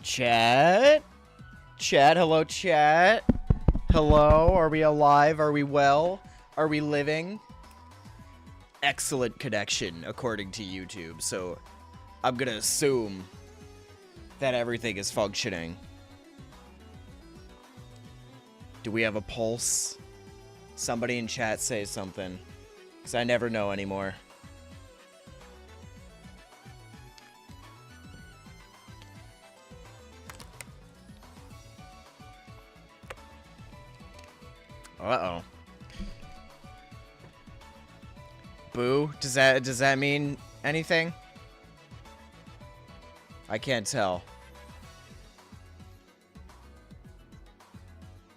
Chat? Chat, hello chat. Hello, are we alive? Are we well? Are we living? Excellent connection, according to YouTube, so I'm gonna assume that everything is functioning. Do we have a pulse? Somebody in chat say something, because I never know anymore. Uh-oh. Boo? Does that mean anything? I can't tell.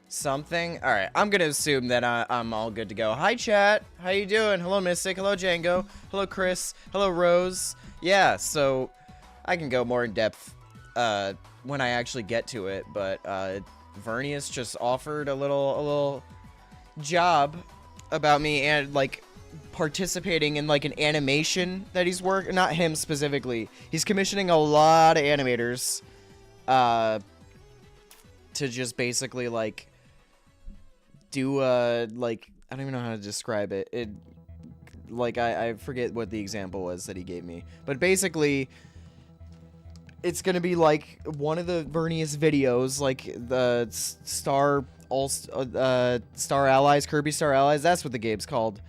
Something? Alright, I'm gonna assume that I'm all good to go. Hi, chat. How you doing? Hello, Mystic. Hello, Django. Hello, Chris. Hello, Rose. Yeah, so I can go more in depth when I actually get to it, but Vernias just offered a little job about me and like participating in like an animation that he's not him specifically. He's commissioning a lot of animators to just basically like do like I don't even know how to describe it. Like I forget what the example was that he gave me. But basically it's gonna be like one of the Vernias videos, like the Star Allies, Kirby Star Allies, that's what the game's called.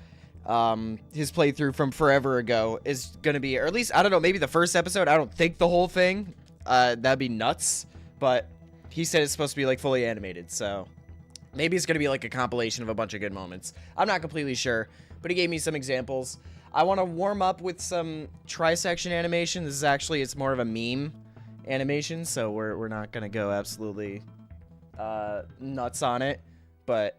His playthrough from forever ago is gonna be, or at least, I don't know, maybe the first episode. I don't think the whole thing. That'd be nuts. But he said it's supposed to be like fully animated, so maybe it's gonna be like a compilation of a bunch of good moments. I'm not completely sure, but he gave me some examples. I want to warm up with some Trisection animation. This is actually, it's more of a meme animation, so we're not gonna go absolutely nuts on it, but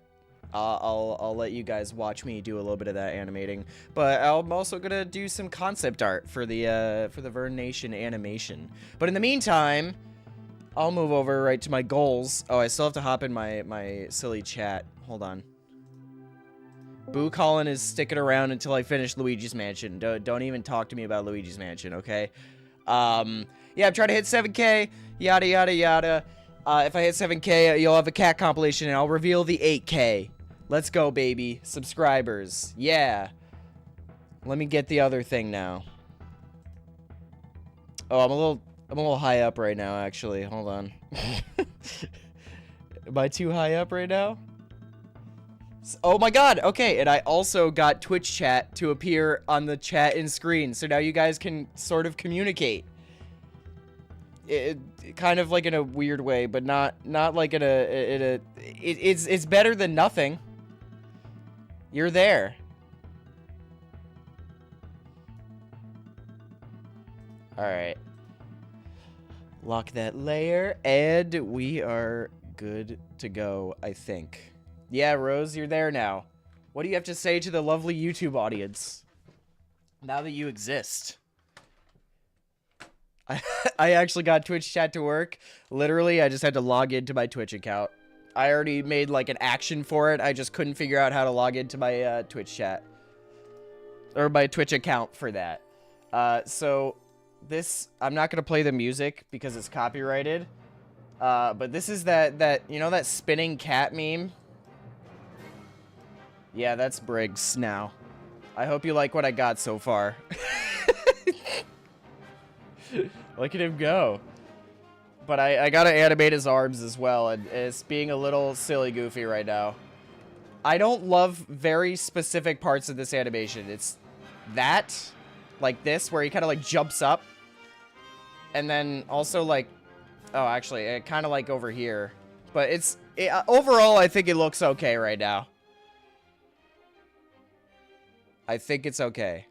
I'll let you guys watch me do a little bit of that animating. But I'm also gonna do some concept art for the Vernation animation. But in the meantime, I'll move over right to my goals. Oh, I still have to hop in my silly chat. Hold on. Boo Colin is sticking around until I finish Luigi's Mansion. Don't even talk to me about Luigi's Mansion, okay? Yeah, I'm trying to hit 7K. Yada yada yada. If I hit 7K, you'll have a cat compilation, and I'll reveal the 8K. Let's go, baby. Subscribers. Yeah. Let me get the other thing now. Oh, I'm a little high up right now, actually. Hold on. Am I too high up right now? Oh my god, okay, and I also got Twitch chat to appear on the chat in screen, so now you guys can sort of communicate. It kind of like in a weird way, but not like it's better than nothing. You're there. Alright. Lock that layer, and we are good to go, I think. Yeah, Rose, you're there now. What do you have to say to the lovely YouTube audience now that you exist? I actually got Twitch chat to work. Literally, I just had to log into my Twitch account. I already made like an action for it. I just couldn't figure out how to log into my Twitch chat. Or my Twitch account for that. So this, I'm not going to play the music because it's copyrighted. But this is that, you know, that spinning cat meme? Yeah, that's Briggs now. I hope you like what I got so far. Look at him go. But I gotta animate his arms as well, and it's being a little silly goofy right now. I don't love very specific parts of this animation. It's that, like this, where he kind of like jumps up. And then also like, oh, actually, kind of like over here. But overall, I think it looks okay right now. I think it's okay.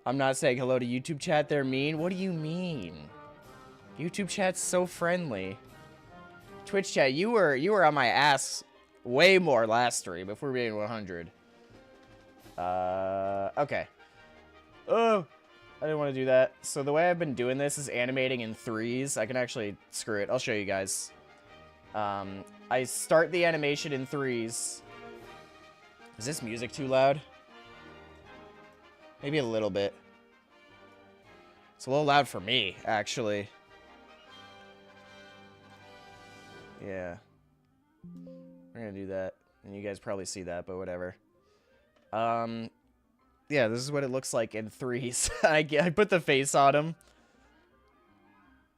I'm not saying hello to YouTube chat. They're mean. What do you mean? YouTube chat's so friendly. Twitch chat, you were on my ass way more last stream if we're being 100. Okay. Oh, I didn't want to do that. So the way I've been doing this is animating in threes. I can actually, screw it. I'll show you guys. I start the animation in threes. Is this music too loud? Maybe a little bit. It's a little loud for me, actually. Yeah. We're gonna do that. And you guys probably see that, but whatever. Yeah, this is what it looks like in threes. I put the face on him.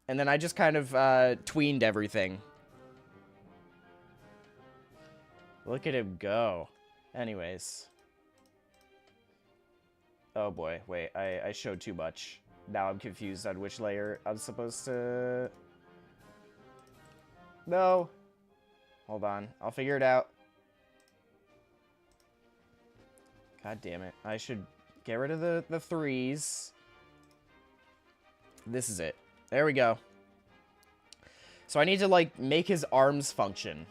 And then I just kind of tweened everything. Look at him go. Anyways. Oh boy, wait, I showed too much. Now I'm confused on which layer I'm supposed to... No. Hold on, I'll figure it out. God damn it. I should get rid of the threes. This is it. There we go. So I need to, like, make his arms function.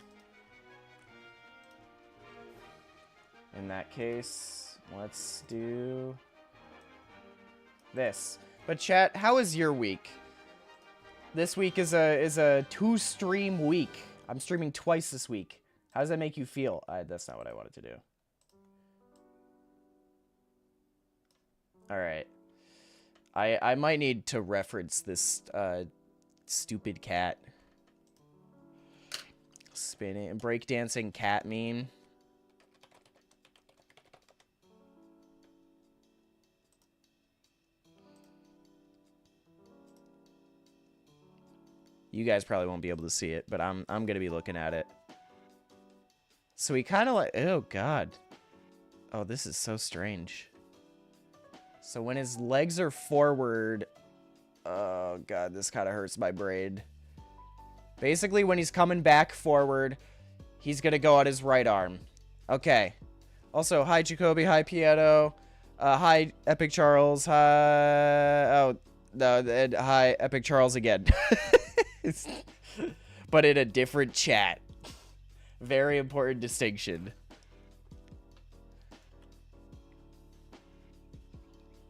In that case, let's do this. But chat, how is your week? This week is a 2-stream week. I'm streaming twice this week. How does that make you feel? That's not what I wanted to do. Alright. I might need to reference this stupid cat. Spinning, breakdancing cat meme. You guys probably won't be able to see it, but I'm gonna be looking at it. So he kind of like, oh god. Oh, this is so strange. So when his legs are forward, oh god, this kind of hurts my brain. Basically, when he's coming back forward, he's gonna go on his right arm. Okay. Also, hi Jacoby, hi Pietro, hi Epic Charles, hi. Oh no, hi Epic Charles again. But in a different chat. Very important distinction.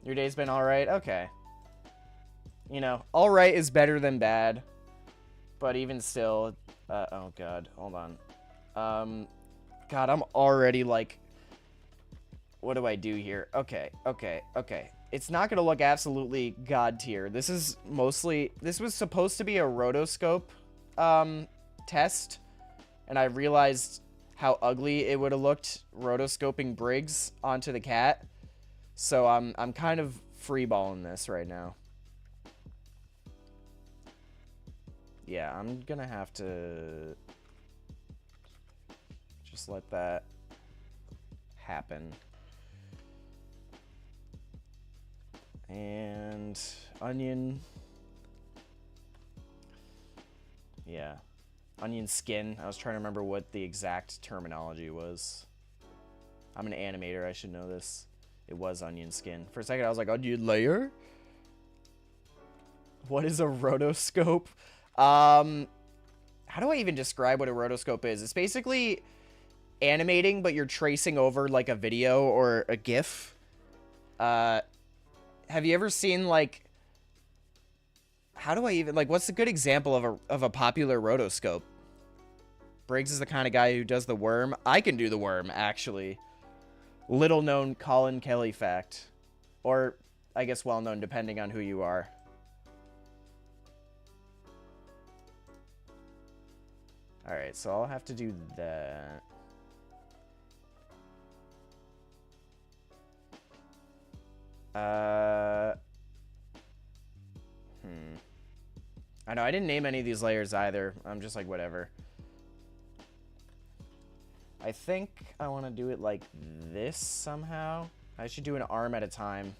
Your day's been alright? Okay. You know, alright is better than bad. But even still... oh god, hold on. God, I'm already like... What do I do here? Okay. It's not gonna look absolutely god tier. This is mostly... This was supposed to be a rotoscope test. And I realized how ugly it would have looked rotoscoping Briggs onto the cat. So I'm kind of freeballing this right now. Yeah, I'm gonna have to just let that happen. And onion. Yeah. Onion skin. I was trying to remember what the exact terminology was. I'm an animator, I should know this. It was onion skin. For a second, I was like, onion layer? What is a rotoscope? How do I even describe what a rotoscope is? It's basically animating, but you're tracing over, like, a video or a GIF. Have you ever seen, like... How do I even... Like, what's a good example of a popular rotoscope? Briggs is the kind of guy who does the worm. I can do the worm, actually. Little known Colin Kelly fact. Or, I guess well known, depending on who you are. Alright, so I'll have to do that. I know, I didn't name any of these layers either. I'm just like, whatever. I think I want to do it like this somehow. I should do an arm at a time.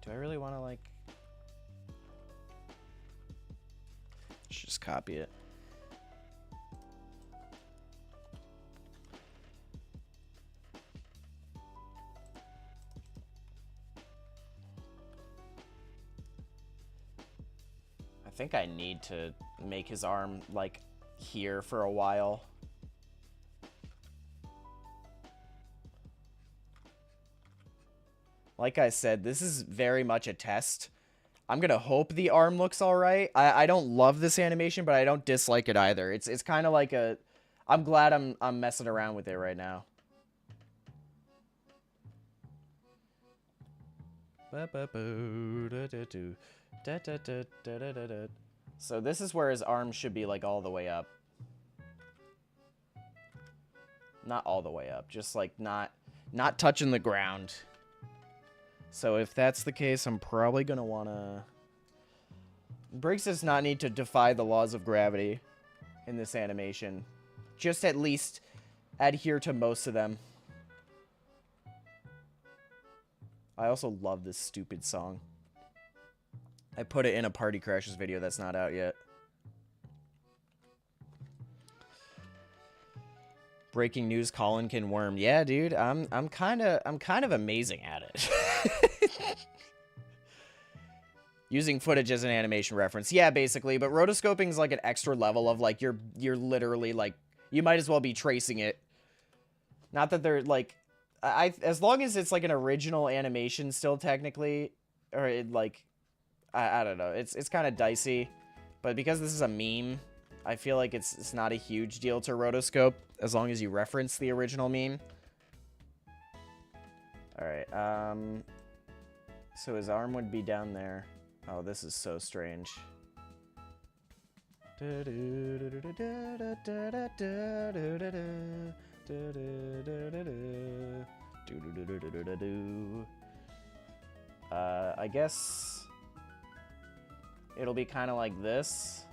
Do I really want to, like... Should just copy it. I think I need to make his arm, like, here for a while. Like I said, this is very much a test. I'm gonna hope the arm looks alright. I don't love this animation, but I don't dislike it either. It's kind of like a... I'm glad I'm messing around with it right now. So this is where his arms should be like all the way up. Not all the way up, just like not touching the ground. So if that's the case, I'm probably gonna wanna... Briggs does not need to defy the laws of gravity in this animation. Just at least adhere to most of them. I also love this stupid song. I put it in a Party Crashes video that's not out yet. Breaking news: Colin can worm. Yeah, dude, I'm kind of amazing at it. Using footage as an animation reference. Yeah, basically, but rotoscoping is like an extra level of like you're literally like you might as well be tracing it. Not that they're like as long as it's like an original animation still technically, or it like I don't know. It's kind of dicey, but because this is a meme, I feel like it's not a huge deal to rotoscope as long as you reference the original meme. All right. So his arm would be down there. Oh, this is so strange. I guess it'll be kind of like this.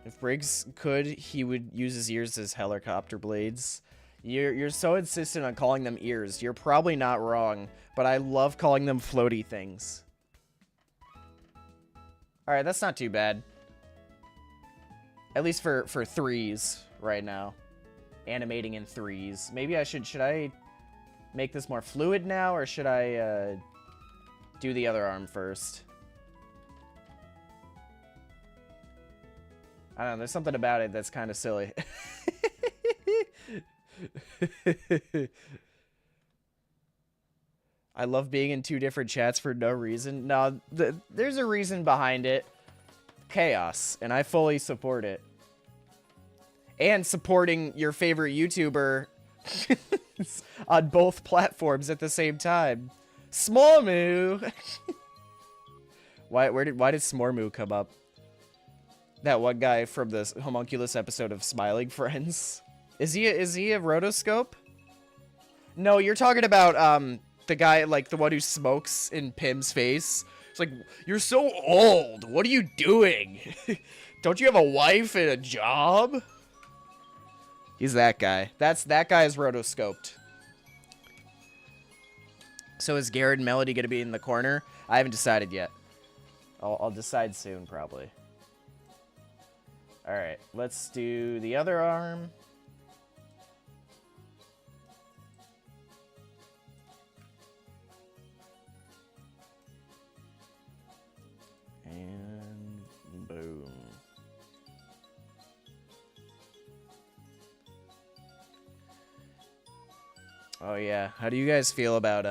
If Briggs could, he would use his ears as helicopter blades. You're so insistent on calling them ears. You're probably not wrong, but I love calling them floaty things. Alright, that's not too bad. At least for threes right now. Animating in threes. Maybe I should I make this more fluid now, or should I do the other arm first? I don't know, there's something about it that's kind of silly. I love being in two different chats for no reason. No, there's a reason behind it. Chaos, and I fully support it. And supporting your favorite YouTuber on both platforms at the same time. Smormoo! Why did Smormoo come up? That one guy from the homunculus episode of Smiling Friends. Is he a rotoscope? No, you're talking about the guy, like the one who smokes in Pim's face. It's like, you're so old. What are you doing? Don't you have a wife and a job? He's that guy. That guy is rotoscoped. So is Garrett and Melody gonna be in the corner? I haven't decided yet. I'll decide soon, probably. All right, let's do the other arm. And boom. Oh yeah, how do you guys feel about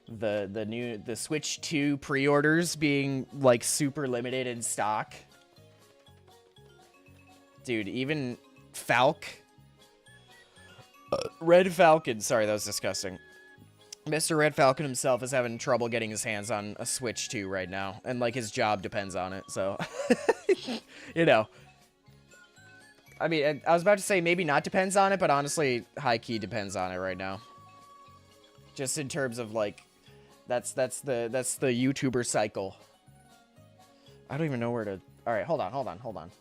the Switch 2 pre-orders being like super limited in stock? Dude, even Red Falcon, sorry, that was disgusting. Mr. Red Falcon himself is having trouble getting his hands on a Switch 2 right now, and like his job depends on it, so you know. I mean, I was about to say maybe not depends on it, but honestly, high-key depends on it right now. Just in terms of like, that's the YouTuber cycle. I don't even know where to. All right, hold on.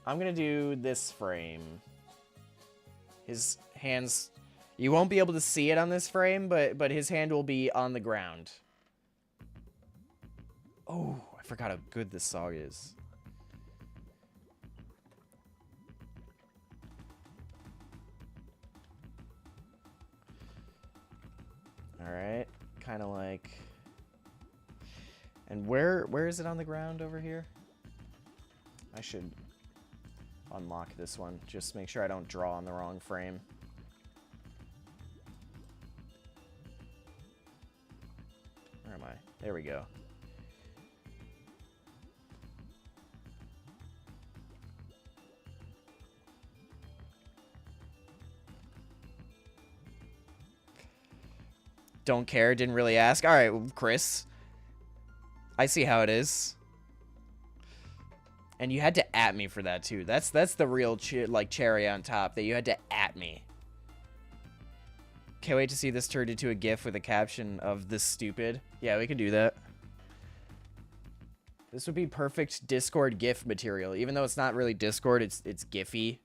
I'm gonna do this frame. His hands, you won't be able to see it on this frame, but his hand will be on the ground. Oh, I forgot how good this song is. All right, kind of like. And where is it on the ground over here? I should unlock this one. Just make sure I don't draw on the wrong frame. Where am I? There we go. don't care, didn't really ask. All right, Chris. I see how it is. And you had to at me for that, too. That's the real, cherry on top, that you had to at me. Can't wait to see this turned into a GIF with a caption of "this stupid." Yeah, we can do that. This would be perfect Discord GIF material. Even though it's not really Discord, it's Giphy.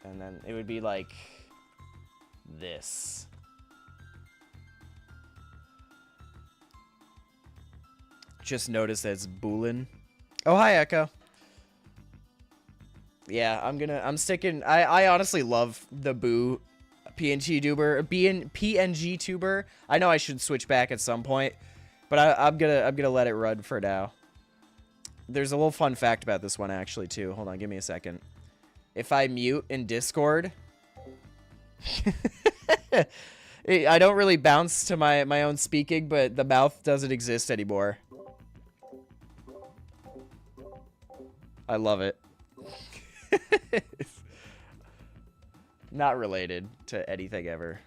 And then it would be like this. Just noticed that it's Boolin. Oh, hi, Echo. Yeah, I'm sticking. I honestly love the Boo PNG tuber. I know I should switch back at some point, but I'm gonna let it run for now. There's a little fun fact about this one actually too. Hold on, give me a second. If I mute in Discord, I don't really bounce to my own speaking, but the mouth doesn't exist anymore. I love it. Not related to anything ever.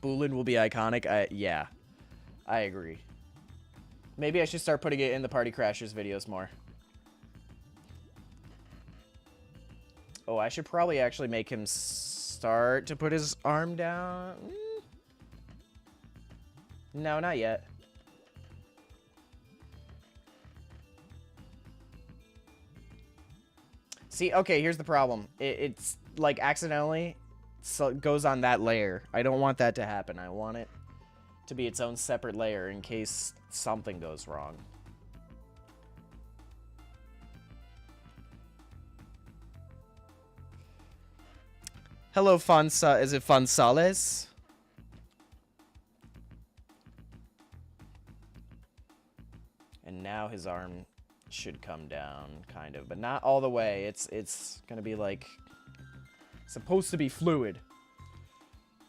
Boolin will be iconic. Yeah, I agree. Maybe I should start putting it in the Party Crashers videos more. Oh, I should probably actually make him start to put his arm down. No, not yet. See, okay, here's the problem. It's like accidentally goes on that layer. I don't want that to happen. I want it to be its own separate layer in case something goes wrong. Hello, is it Fonsales? And now his arm should come down, kind of, but not all the way. It's gonna be like supposed to be fluid,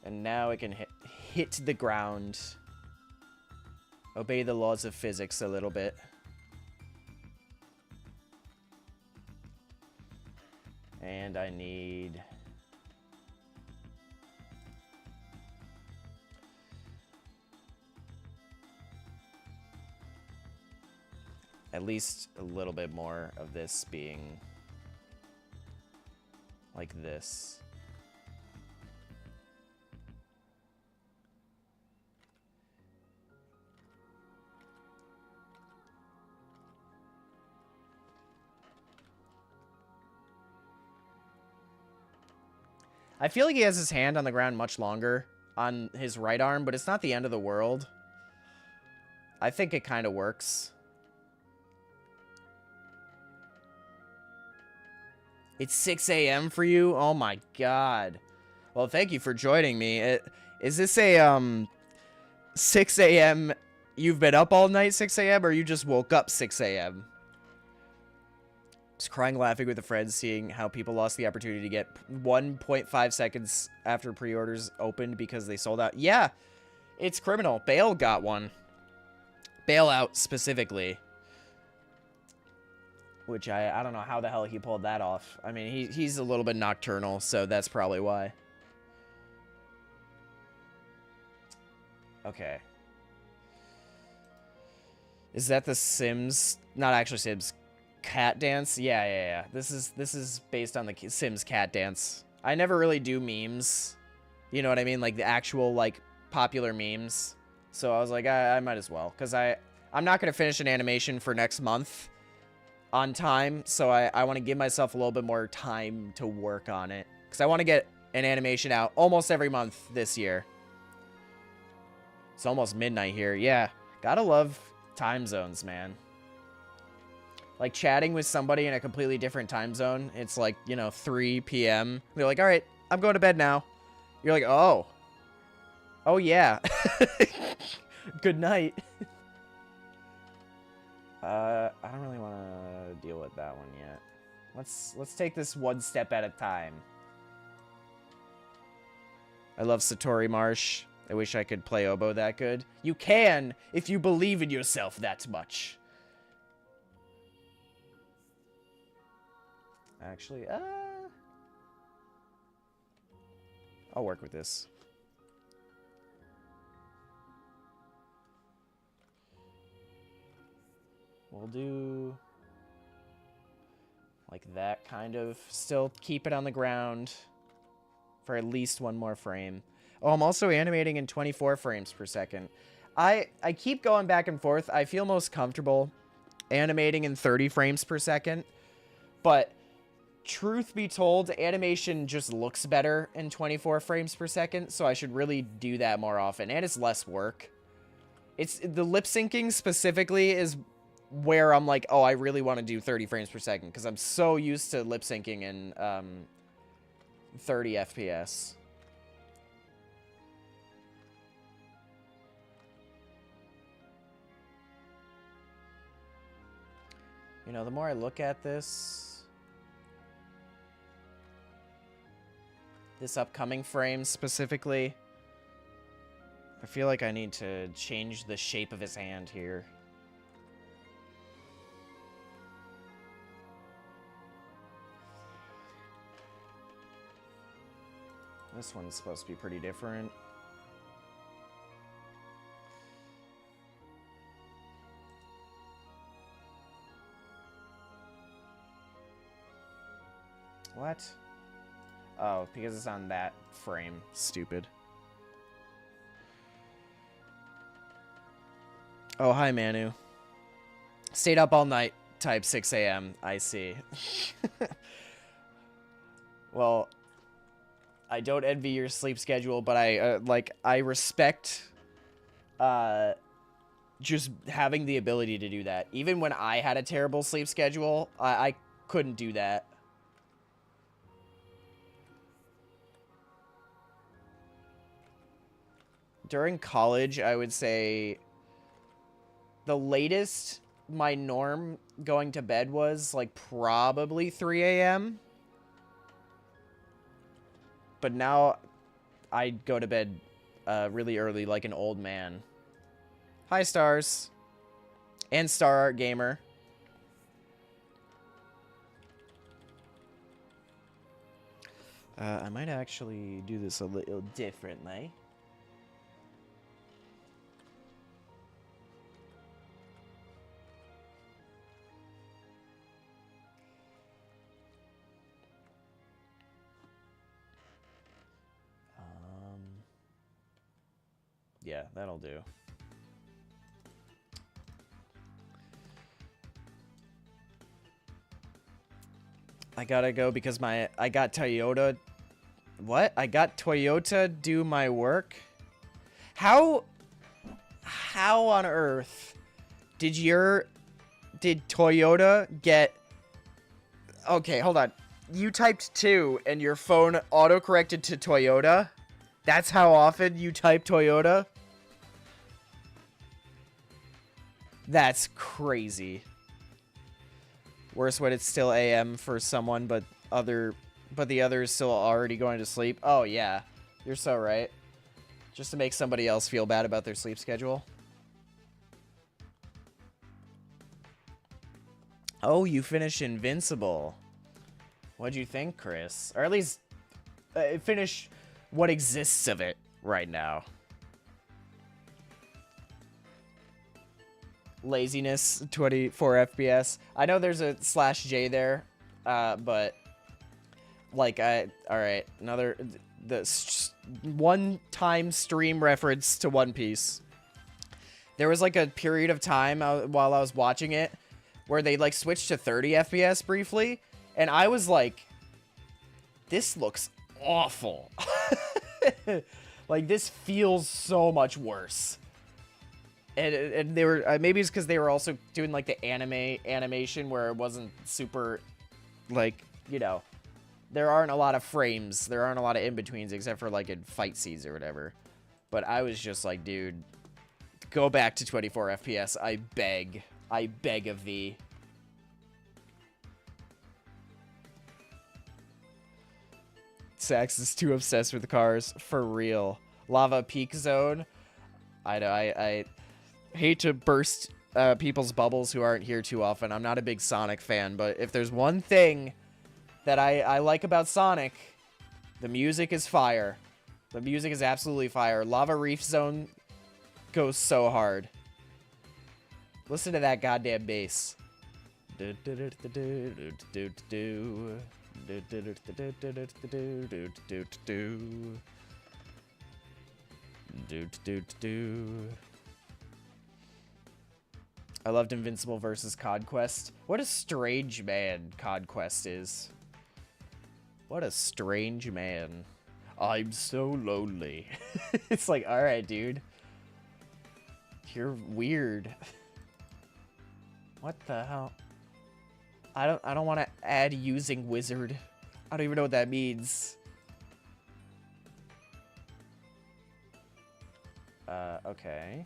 and now it can hit the ground. Obey the laws of physics a little bit. And I need at least a little bit more of this being like this. I feel like he has his hand on the ground much longer on his right arm, but it's not the end of the world. I think it kind of works. It's 6 a.m. for you? Oh my god. Well, thank you for joining me. Is this a 6 a.m. you've been up all night 6 a.m. or you just woke up 6 a.m.? Just crying laughing with a friend seeing how people lost the opportunity to get 1.5 seconds after pre-orders opened because they sold out. Yeah, it's criminal. Bale got one. Bailout specifically. Which I don't know how the hell he pulled that off. I mean, he's a little bit nocturnal, so that's probably why. Okay. Is that the Sims? Not actually Sims. Cat dance? Yeah. This is based on the Sims cat dance. I never really do memes. You know what I mean? Like the actual like popular memes. So I was like, I might as well, because I'm not gonna finish an animation for next month on time, so I want to give myself a little bit more time to work on it, because I want to get an animation out almost every month this year. It's almost midnight here. Yeah, gotta love time zones, man. Like chatting with somebody in a completely different time zone. It's like, you know, 3 p.m. They're like, all right, I'm going to bed now. You're like, oh yeah. Good night. I don't really want to deal with that one yet. Let's take this one step at a time. I love Satori Marsh. I wish I could play oboe that good. You can if you believe in yourself that much. Actually, I'll work with this. We'll do like that, kind of. Still keep it on the ground for at least one more frame. Oh, I'm also animating in 24 frames per second. I keep going back and forth. I feel most comfortable animating in 30 frames per second. But truth be told, animation just looks better in 24 frames per second. So I should really do that more often. And it's less work. It's the lip syncing specifically is where I'm like, oh, I really want to do 30 frames per second. Because I'm so used to lip syncing in 30 FPS. You know, the more I look at this upcoming frame specifically, I feel like I need to change the shape of his hand here. This one's supposed to be pretty different. What? Oh, because it's on that frame. Stupid. Oh, hi, Manu. Stayed up all night, type 6 a.m. I see. Well, I don't envy your sleep schedule, but I respect just having the ability to do that. Even when I had a terrible sleep schedule, I couldn't do that. During college, I would say the latest my norm going to bed was like probably 3 a.m. But now I go to bed really early like an old man. Hi, Stars. And Star Art Gamer. I might actually do this a little differently. Yeah, that'll do. I gotta go because I got Toyota. What? I got Toyota do my work? How on earth did Toyota get... Okay, hold on. You typed 2 and your phone autocorrected to Toyota? That's how often you type Toyota? That's crazy. Worse when it's still AM for someone, but the other is still already going to sleep. Oh, yeah. You're so right. Just to make somebody else feel bad about their sleep schedule. Oh, you finished Invincible. What'd you think, Chris? Or at least finish what exists of it right now. Laziness, 24 FPS. I know there's a /J there, but like alright, another one-time stream reference to One Piece. There was like a period of time while I was watching it where they like switched to 30 FPS briefly, and I was like, this looks awful. Like, this feels so much worse. And they were maybe it's because they were also doing like the animation where it wasn't super, like, you know, there aren't a lot of frames, there aren't a lot of in-betweens except for like in fight scenes or whatever. But I was just like, dude, go back to 24 FPS. I beg of thee. Sax is too obsessed with cars, for real. Lava Peak Zone. I know, I hate to burst people's bubbles who aren't here too often. I'm not a big Sonic fan, but if there's one thing that I like about Sonic, the music is fire. The music is absolutely fire. Lava Reef Zone goes so hard. Listen to that goddamn bass. I loved Invincible versus Conquest. What a strange man Conquest is. What a strange man. I'm so lonely. It's like, alright, dude. You're weird. What the hell? I don't want to add using wizard. I don't even know what that means. Okay.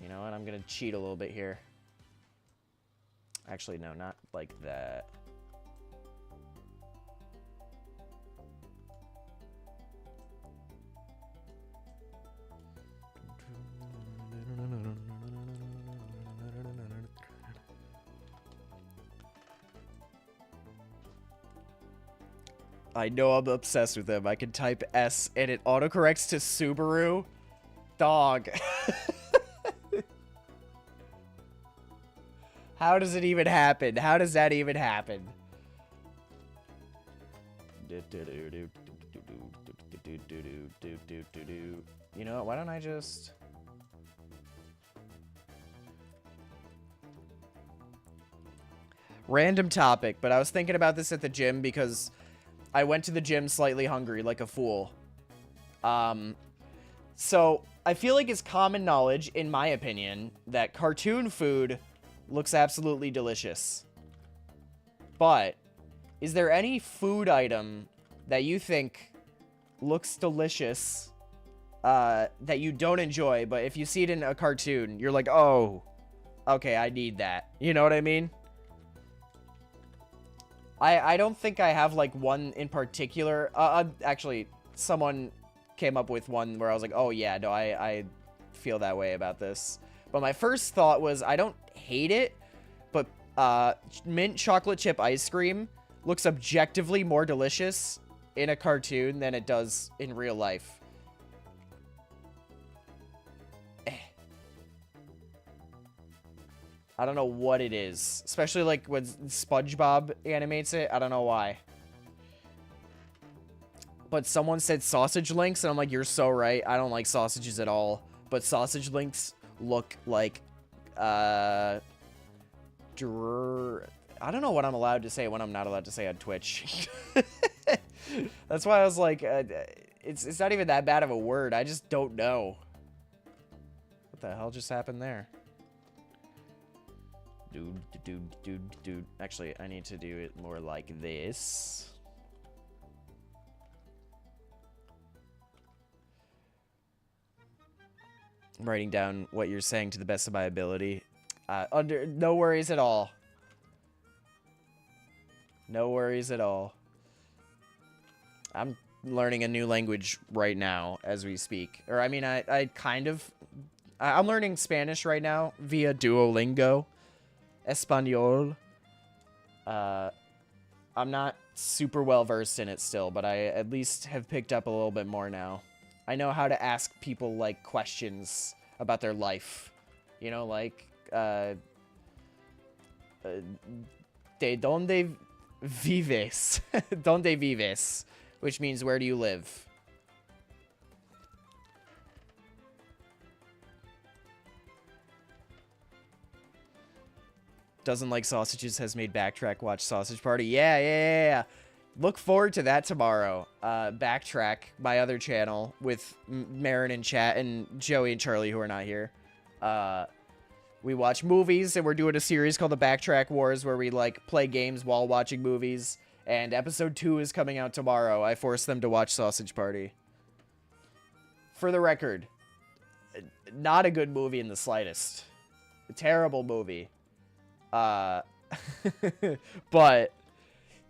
You know what? I'm gonna cheat a little bit here. Actually, no, not like that. I know I'm obsessed with him. I can type S and it autocorrects to Subaru. Dog. How does it even happen? How does that even happen? You know what? Why don't I just... Random topic, but I was thinking about this at the gym because I went to the gym slightly hungry, like a fool. So I feel like it's common knowledge, in my opinion, that cartoon food looks absolutely delicious. But is there any food item that you think looks delicious that you don't enjoy, but if you see it in a cartoon, you're like, oh, okay, I need that. You know what I mean? I don't think I have, like, one in particular. Actually, someone came up with one where I was like, oh, yeah, no, I feel that way about this. But my first thought was, I don't hate it, but mint chocolate chip ice cream looks objectively more delicious in a cartoon than it does in real life. I don't know what it is. Especially, like, when SpongeBob animates it. I don't know why. But someone said sausage links, and I'm like, you're so right. I don't like sausages at all. But sausage links look like, I don't know what I'm allowed to say when I'm not allowed to say on Twitch. That's why I was like, it's not even that bad of a word. I just don't know. What the hell just happened there? Dude. Actually, I need to do it more like this. I'm writing down what you're saying to the best of my ability. No worries at all. No worries at all. I'm learning a new language right now as we speak. Or, I mean, I'm learning Spanish right now via Duolingo. Espanol. I'm not super well versed in it still, but I at least have picked up a little bit more now. I know how to ask people, like, questions about their life. You know, like, de donde vives? Donde vives? Which means, where do you live? Doesn't like sausages, has made Backtrack watch Sausage Party. Yeah. Look forward to that tomorrow. Backtrack, my other channel, with Marin in chat and Joey and Charlie, who are not here. We watch movies, and we're doing a series called the Backtrack Wars, where we, like, play games while watching movies. And episode 2 is coming out tomorrow. I forced them to watch Sausage Party. For the record, not a good movie in the slightest. A terrible movie. But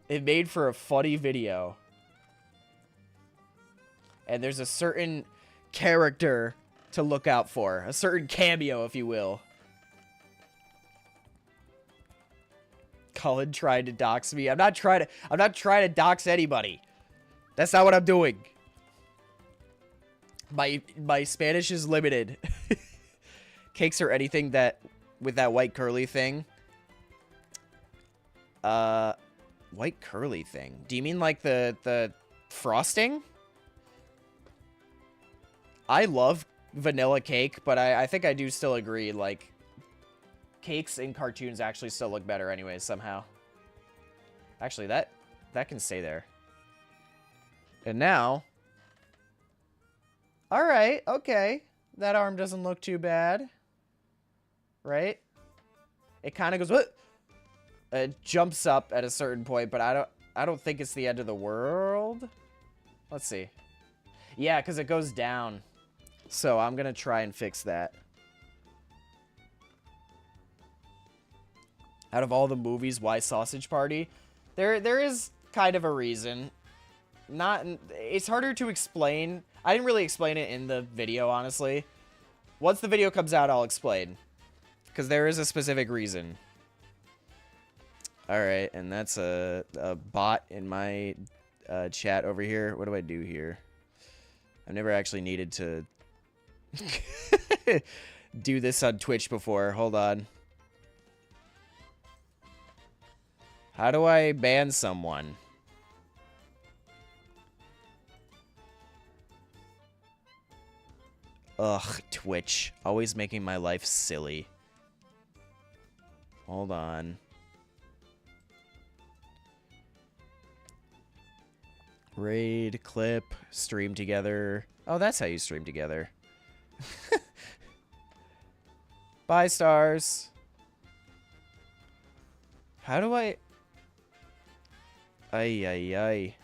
it made for a funny video. And there's a certain character to look out for. A certain cameo, if you will. Cullen tried to dox me. I'm not trying to dox anybody. That's not what I'm doing. My Spanish is limited. Cakes or anything that with that white curly thing. White curly thing. Do you mean like the frosting? I love vanilla cake, but I think I do still agree, like, cakes in cartoons actually still look better anyways, somehow. Actually, that can stay there. And now... Alright, okay. That arm doesn't look too bad. Right? It kind of goes... What? It jumps up at a certain point, but I don't think it's the end of the world. Let's see. Yeah, because it goes down. So I'm going to try and fix that. Out of all the movies, why Sausage Party? There is kind of a reason. It's harder to explain. I didn't really explain it in the video, honestly. Once the video comes out, I'll explain. Because there is a specific reason. Alright, and that's a bot in my chat over here. What do I do here? I've never actually needed to do this on Twitch before. Hold on. How do I ban someone? Ugh, Twitch. Always making my life silly. Hold on. Raid, clip, stream together. Oh, that's how you stream together. Bye, stars. How do I... Ay, ay, ay.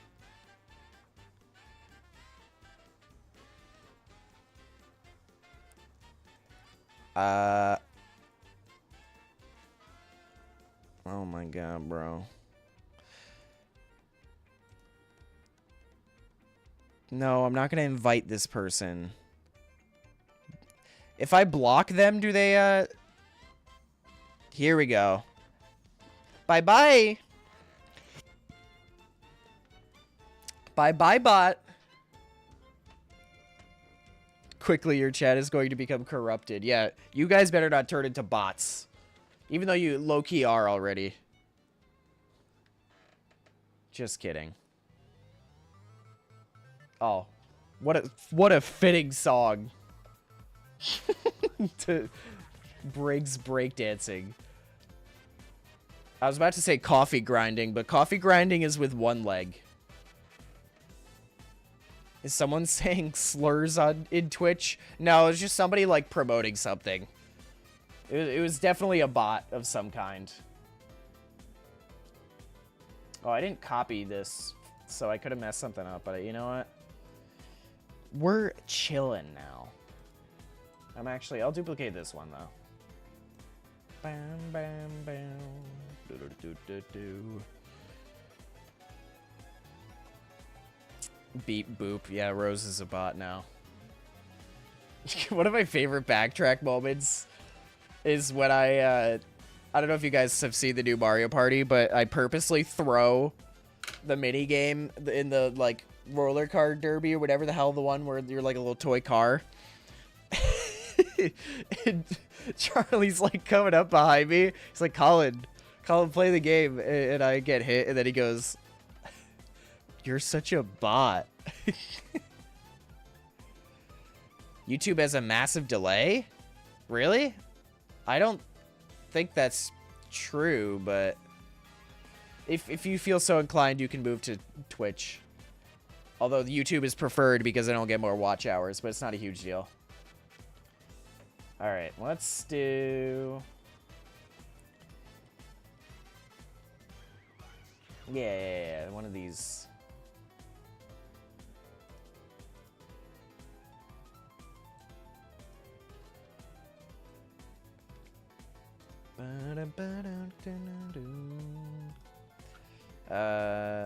Oh my god, bro. No, I'm not gonna invite this person. If I block them, do they, Here we go. Bye-bye. Bye-bye, bot. Quickly, your chat is going to become corrupted. Yeah, you guys better not turn into bots. Even though you low-key are already. Just kidding. Oh, what a fitting song to Briggs breakdancing. I was about to say coffee grinding, but coffee grinding is with one leg. Is someone saying slurs in Twitch? No, it's just somebody like promoting something. It was definitely a bot of some kind. Oh, I didn't copy this, so I could have messed something up, but you know what? We're chilling now. I'll duplicate this one, though. Bam, bam, bam. Do, do, do, do. Beep, boop. Yeah, Rose is a bot now. One of my favorite backtrack moments is when I don't know if you guys have seen the new Mario Party, but I purposely throw the mini game in the, like, roller car derby or whatever the hell, the one where you're like a little toy car. And Charlie's like coming up behind me. He's like, Colin, play the game. And I get hit, and then he goes, you're such a bot. YouTube has a massive delay? Really? I don't think that's true, but if you feel so inclined, you can move to Twitch. Although YouTube is preferred because I don't get more watch hours, but it's not a huge deal. Alright, let's do... Yeah, one of these.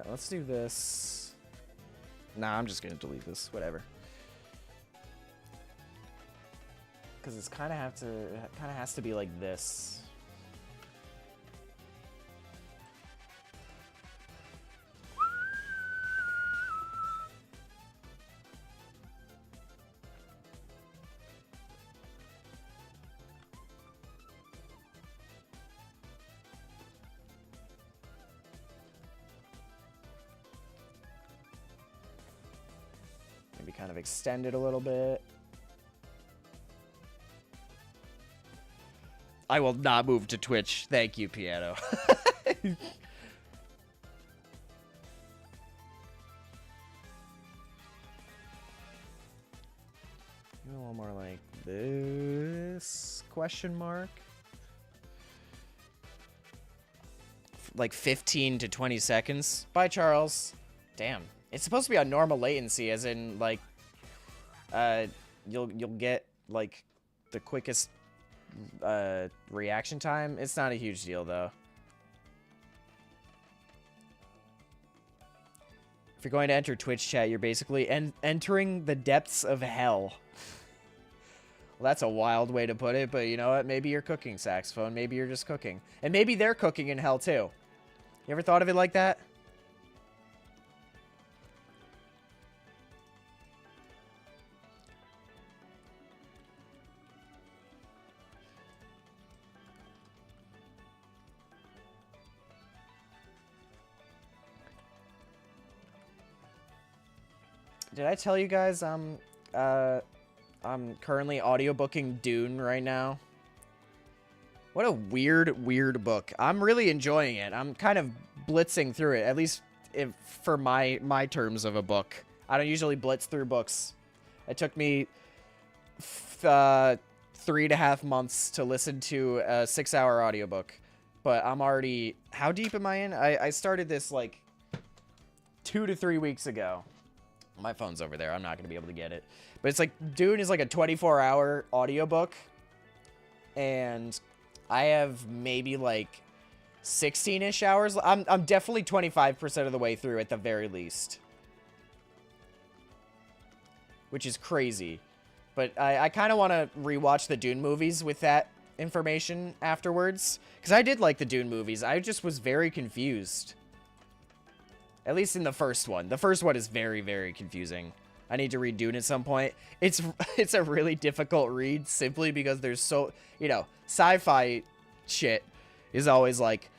Let's do this. Nah, I'm just gonna delete this. Whatever. Because it's kind of has to be like this. maybe kind of extend it a little bit. I will not move to Twitch. Thank you, Piano. A little more like this, question mark. Like 15 to 20 seconds. Bye, Charles. Damn. It's supposed to be on normal latency, as in, like, you'll get, like, the quickest, reaction time. It's not a huge deal, though. If you're going to enter Twitch chat, you're basically entering the depths of hell. Well, that's a wild way to put it, but you know what? Maybe you're cooking, Saxophone. Maybe you're just cooking. And maybe they're cooking in hell, too. You ever thought of it like that? Did I tell you guys I'm currently audiobooking Dune right now? What a weird book. I'm really enjoying it. I'm kind of blitzing through it, at least for my terms of a book. I don't usually blitz through books. It took me 3.5 months to listen to a 6-hour audiobook. But I'm already... How deep am I in? I started this, like, 2 to 3 weeks ago. My phone's over there. I'm not going to be able to get it. But it's like... Dune is like a 24-hour audiobook. And... I have maybe like 16-ish hours. I'm definitely 25% of the way through at the very least. Which is crazy. But I kind of want to rewatch the Dune movies with that information afterwards. Because I did like the Dune movies. I just was very confused. At least in the first one. The first one is very, very confusing. I need to read Dune at some point. It's a really difficult read simply because there's so, you know, sci-fi shit is always like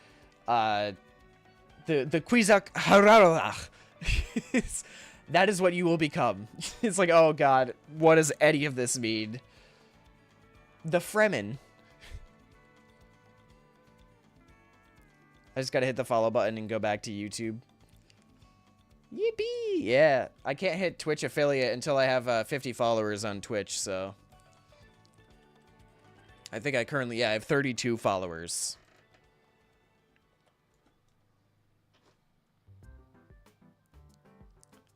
the Quizak Hararach. That is what you will become. It's like, oh god, what does any of this mean? The Fremen. I just gotta hit the follow button and go back to YouTube. Yippee! Yeah, I can't hit Twitch affiliate until I have 50 followers on Twitch, so... I think I currently, yeah, I have 32 followers.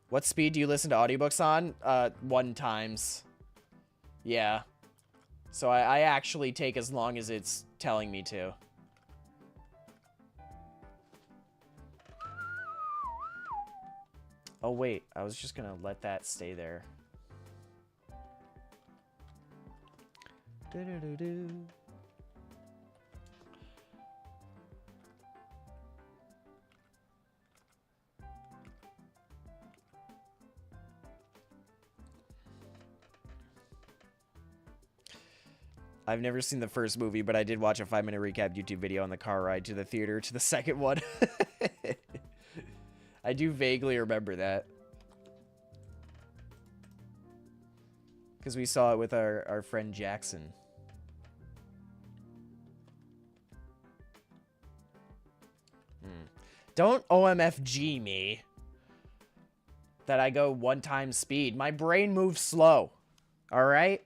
What speed do you listen to audiobooks on? 1 times. Yeah. So I actually take as long as it's telling me to. Oh, wait. I was just gonna let that stay there. Do-do-do-do. I've never seen the first movie, but I did watch a 5-minute recap YouTube video on the car ride to the theater to the second one. I do vaguely remember that. Because we saw it with our friend Jackson. Don't OMFG me that I go 1 time speed. My brain moves slow. Alright?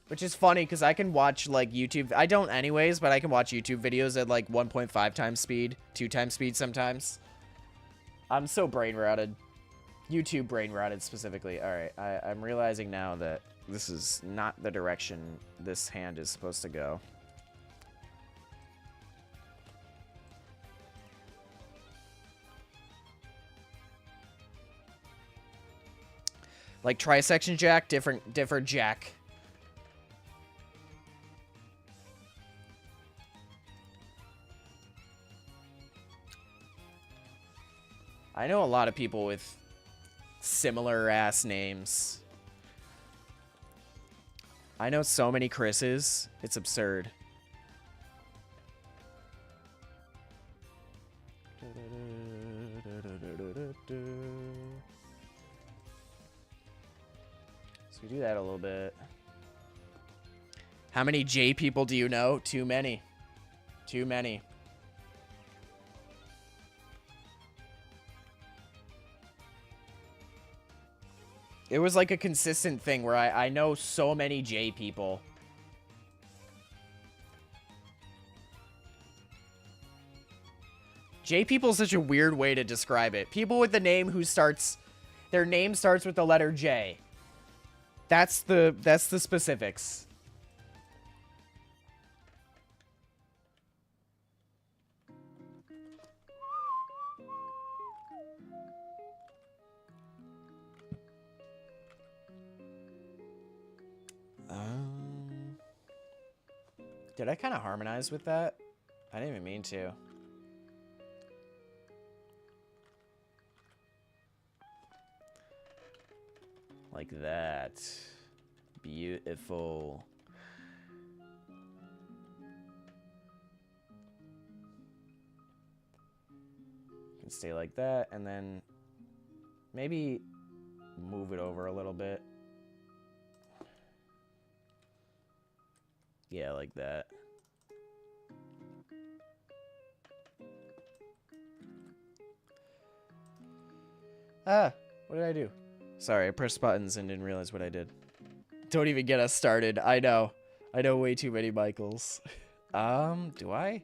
Which is funny because I can watch like YouTube. I don't anyways, but I can watch YouTube videos at like 1.5 times speed, 2 times speed sometimes. I'm so brain rotted. YouTube brain rotted specifically. Alright, I'm realizing now that this is not the direction this hand is supposed to go. Like trisection jack, different jack. I know a lot of people with similar ass names. I know so many Chris's. It's absurd. So we do that a little bit. How many J people do you know? Too many. Too many. It was like a consistent thing where I know so many J people. J people is such a weird way to describe it. People with the name who starts, their name starts with the letter J. That's the specifics. Did I kind of harmonize with that? I didn't even mean to. Like that. Beautiful. Can stay like that, and then maybe move it over a little bit. Yeah, like that. Ah, what did I do? Sorry, I pressed buttons and didn't realize what I did. Don't even get us started. I know. I know way too many Michaels. Do I?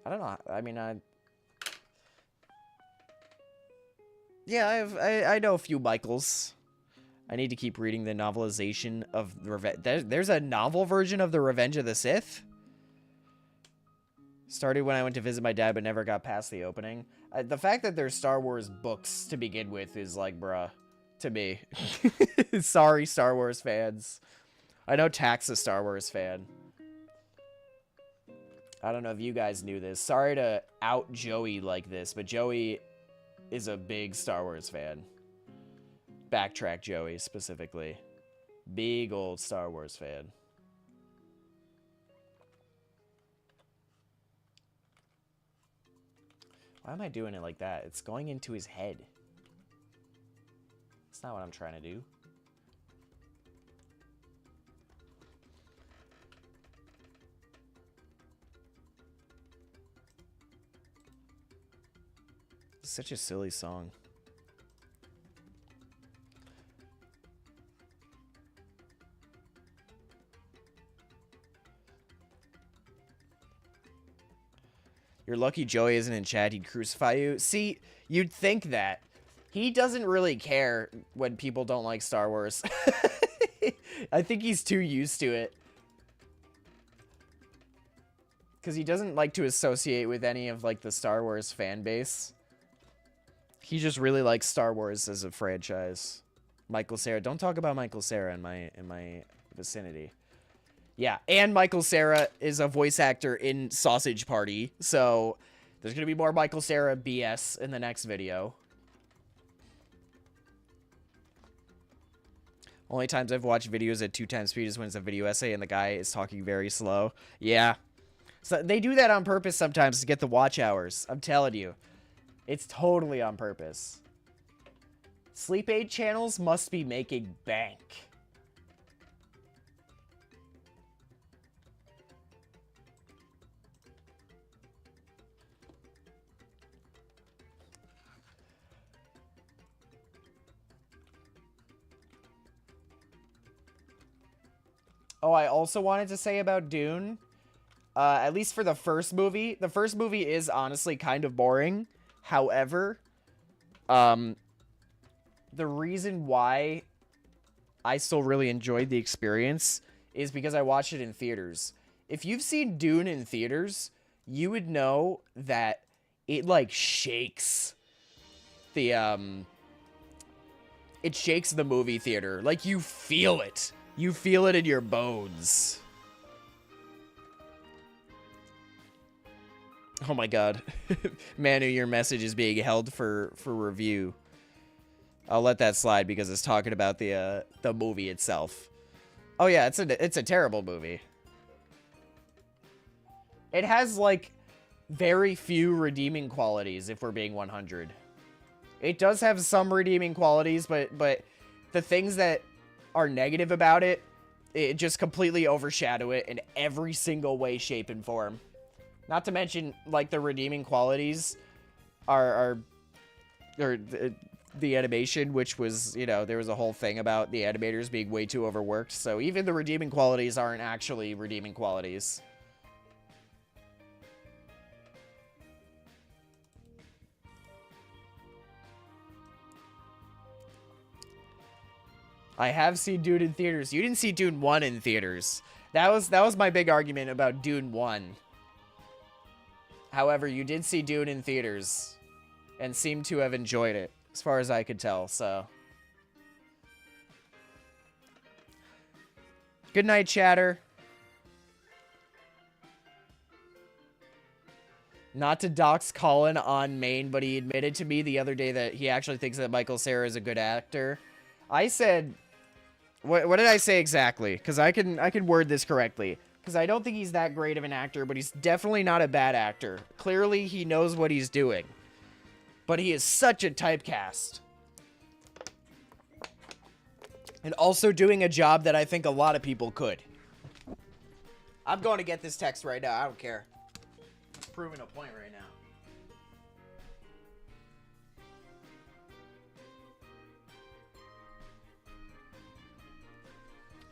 I don't know. I mean, yeah, I know a few Michaels. I need to keep reading the novelization of Revenge. There's a novel version of the Revenge of the Sith. Started when I went to visit my dad, but never got past the opening. The fact that there's Star Wars books to begin with is like, bruh, to me. Sorry, Star Wars fans. I know Tack's a Star Wars fan. I don't know if you guys knew this. Sorry to out Joey like this, but Joey is a big Star Wars fan. Backtrack Joey, specifically. Big old Star Wars fan. Why am I doing it like that? It's going into his head. That's not what I'm trying to do. It's such a silly song. You're lucky Joey isn't in chat. He'd crucify you. See, you'd think that. He doesn't really care when people don't like Star Wars. I think he's too used to it. Because he doesn't like to associate with any of, like, the Star Wars fan base. He just really likes Star Wars as a franchise. Michael Cera. Don't talk about Michael Cera in my vicinity. Yeah, and Michael Cera is a voice actor in Sausage Party, so there's going to be more Michael Cera BS in the next video. Only times I've watched videos at 2x speed is when it's a video essay and the guy is talking very slow. Yeah. So they do that on purpose sometimes to get the watch hours. I'm telling you. It's totally on purpose. Sleep aid channels must be making bank. Oh, I also wanted to say about Dune, at least for the first movie is honestly kind of boring. However, the reason why I still really enjoyed the experience is because I watched it in theaters. If you've seen Dune in theaters, you would know that it, like, shakes the, it shakes the movie theater. Like, you feel it. You feel it in your bones. Oh my god. Manu, your message is being held for review. I'll let that slide because it's talking about the movie itself. Oh yeah, it's a terrible movie. It has, like, very few redeeming qualities, if we're being 100. It does have some redeeming qualities, but the things that are negative about it, it just completely overshadow it in every single way, shape, and form. Not to mention, like, the redeeming qualities are the animation, which was, you know, there was a whole thing about the animators being way too overworked. So even the redeeming qualities aren't actually redeeming qualities. I have seen Dune in theaters. You didn't see Dune 1 in theaters. That was my big argument about Dune 1. However, you did see Dune in theaters and seem to have enjoyed it, as far as I could tell, so. Good night, chatter. Not to dox Colin on main, but he admitted to me the other day that he actually thinks that Michael Cera is a good actor. I said, what did I say exactly? Because I can word this correctly. Because I don't think he's that great of an actor, but he's definitely not a bad actor. Clearly, he knows what he's doing. But he is such a typecast. And also doing a job that I think a lot of people could. I'm going to get this text right now. I don't care. It's proving a point right now.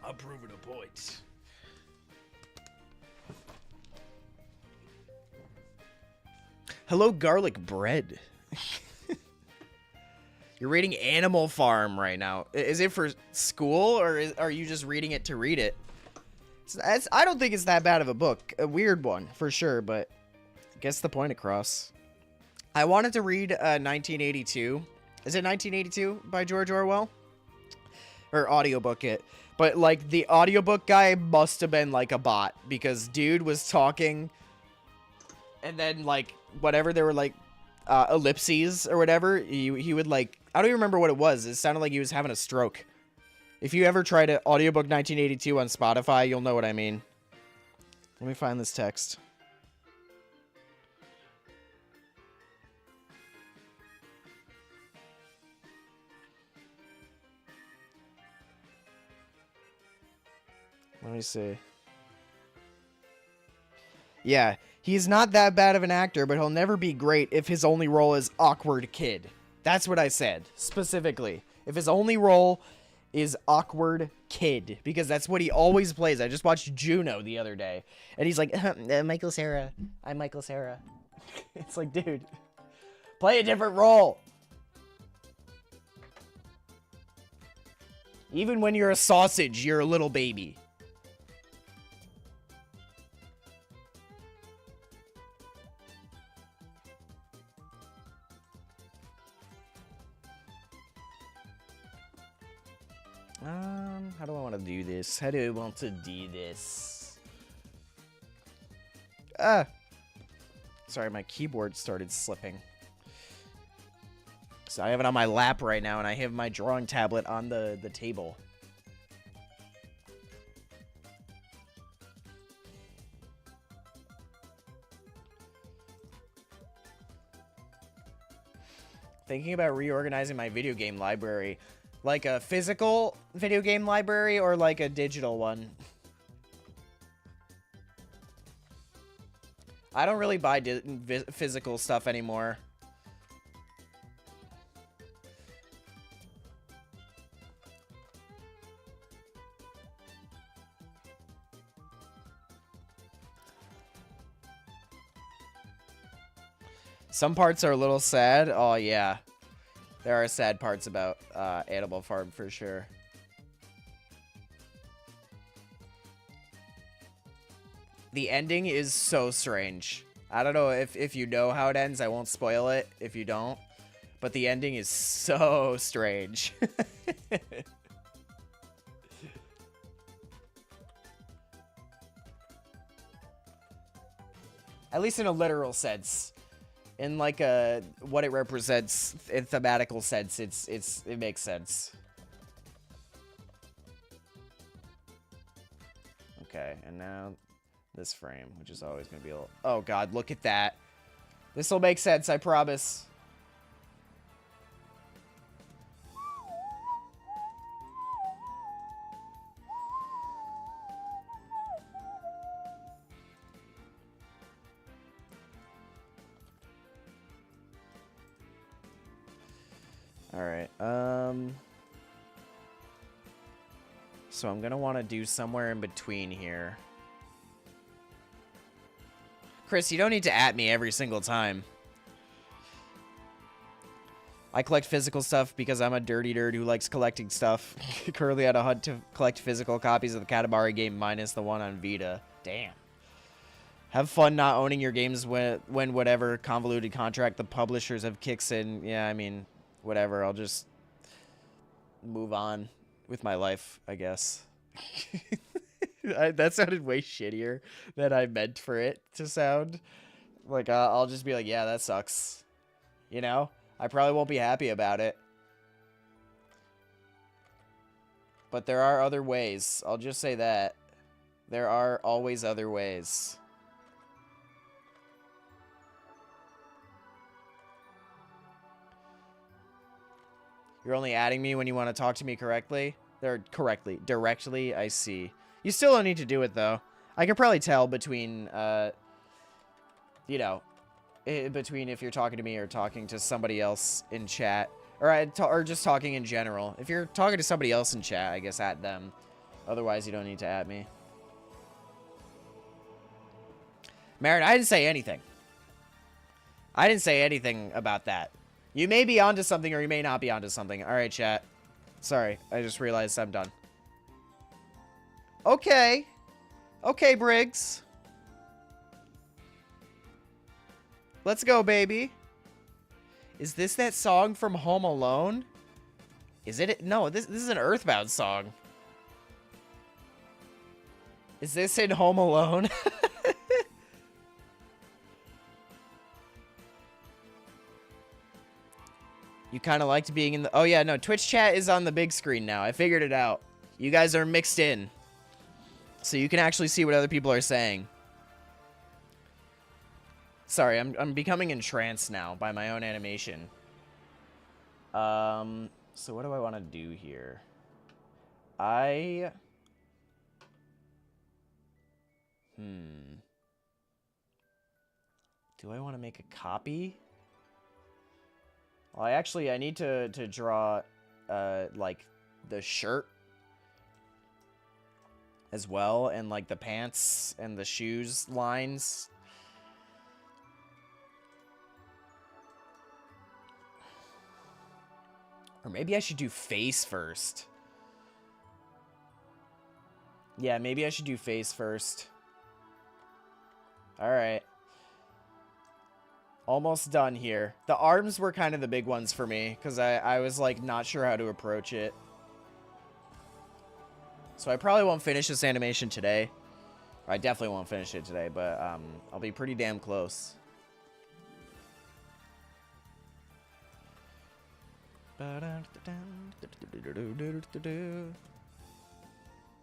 I'm proving a point. Hello, garlic bread. You're reading Animal Farm right now. Is it for school, or are you just reading it to read it? I don't think it's that bad of a book. A weird one, for sure, but gets the point across. I wanted to read 1982. Is it 1982 by George Orwell? Or audiobook it. But, like, the audiobook guy must have been, like, a bot. Because dude was talking, and then, like, whatever, there were, like, ellipses or whatever. He would, like, I don't even remember what it was. It sounded like he was having a stroke. If you ever try to audiobook 1982 on Spotify, you'll know what I mean. Let me find this text. Let me see. Yeah, he's not that bad of an actor, but he'll never be great if his only role is awkward kid. That's what I said, specifically. If his only role is awkward kid, because that's what he always plays. I just watched Juno the other day, and he's like, Michael Cera. I'm Michael Cera. It's like, dude, play a different role. Even when you're a sausage, you're a little baby. How do I want to do this? How do I want to do this? Sorry, my keyboard started slipping. So I have it on my lap right now, and I have my drawing tablet on the table. Thinking about reorganizing my video game library. Like a physical video game library or like a digital one? I don't really buy physical stuff anymore. Some parts are a little sad. Oh, yeah. There are sad parts about Animal Farm for sure. The ending is so strange. I don't know if you know how it ends. I won't spoil it if you don't. But the ending is so strange. At least in a literal sense. In like a what it represents in thematical sense, it makes sense. Okay, and now this frame, which is always gonna be a little, oh god, look at that. This will make sense, I promise. All right. So I'm gonna want to do somewhere in between here. Chris, you don't need to at me every single time. I collect physical stuff because I'm a dirty nerd who likes collecting stuff. Currently at a hunt to collect physical copies of the Katamari game minus the one on Vita. Damn. Have fun not owning your games when whatever convoluted contract the publishers have kicks in. Yeah, I mean, whatever. I'll just move on with my life, I guess. That sounded way shittier than I meant for it to sound. Like, I'll just be like, yeah, that sucks. You know? I probably won't be happy about it. But there are other ways. I'll just say that. There are always other ways. You're only adding me when you want to talk to me correctly? Directly, I see. You still don't need to do it, though. I can probably tell between, you know, between if you're talking to me or talking to somebody else in chat. Or just talking in general. If you're talking to somebody else in chat, I guess at them. Otherwise, you don't need to at me. Marin, I didn't say anything. I didn't say anything about that. You may be onto something or you may not be onto something. Alright, chat. Sorry, I just realized I'm done. Okay. Okay, Briggs. Let's go, baby. Is this that song from Home Alone? Is it? No, this is an Earthbound song. Is this in Home Alone? You kind of liked being in the... Oh, yeah, no. Twitch chat is on the big screen now. I figured it out. You guys are mixed in. So you can actually see what other people are saying. Sorry, I'm becoming entranced now by my own animation. So what do I want to do here? Do I want to make a copy? Well, I need to draw, like, the shirt as well, and, like, the pants and the shoes lines. Or maybe I should do face first. Yeah, maybe I should do face first. Alright. Almost done here. The arms were kind of the big ones for me, because I was, like, not sure how to approach it. So I probably won't finish this animation today. Or I definitely won't finish it today, but I'll be pretty damn close.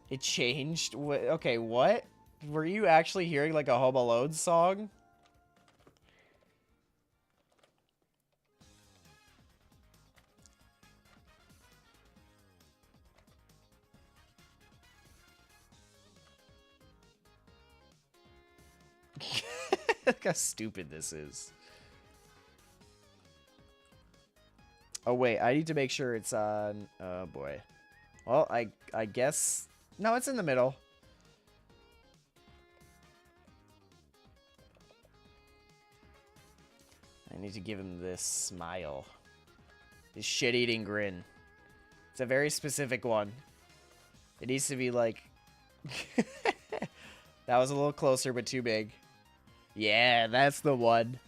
It changed? Okay, what? Were you actually hearing, like, a Home Alone song? Look how stupid this is. Oh, wait. I need to make sure it's on... Oh, boy. Well, I guess... No, it's in the middle. I need to give him this smile. This shit-eating grin. It's a very specific one. It needs to be like... That was a little closer, but too big. Yeah, that's the one.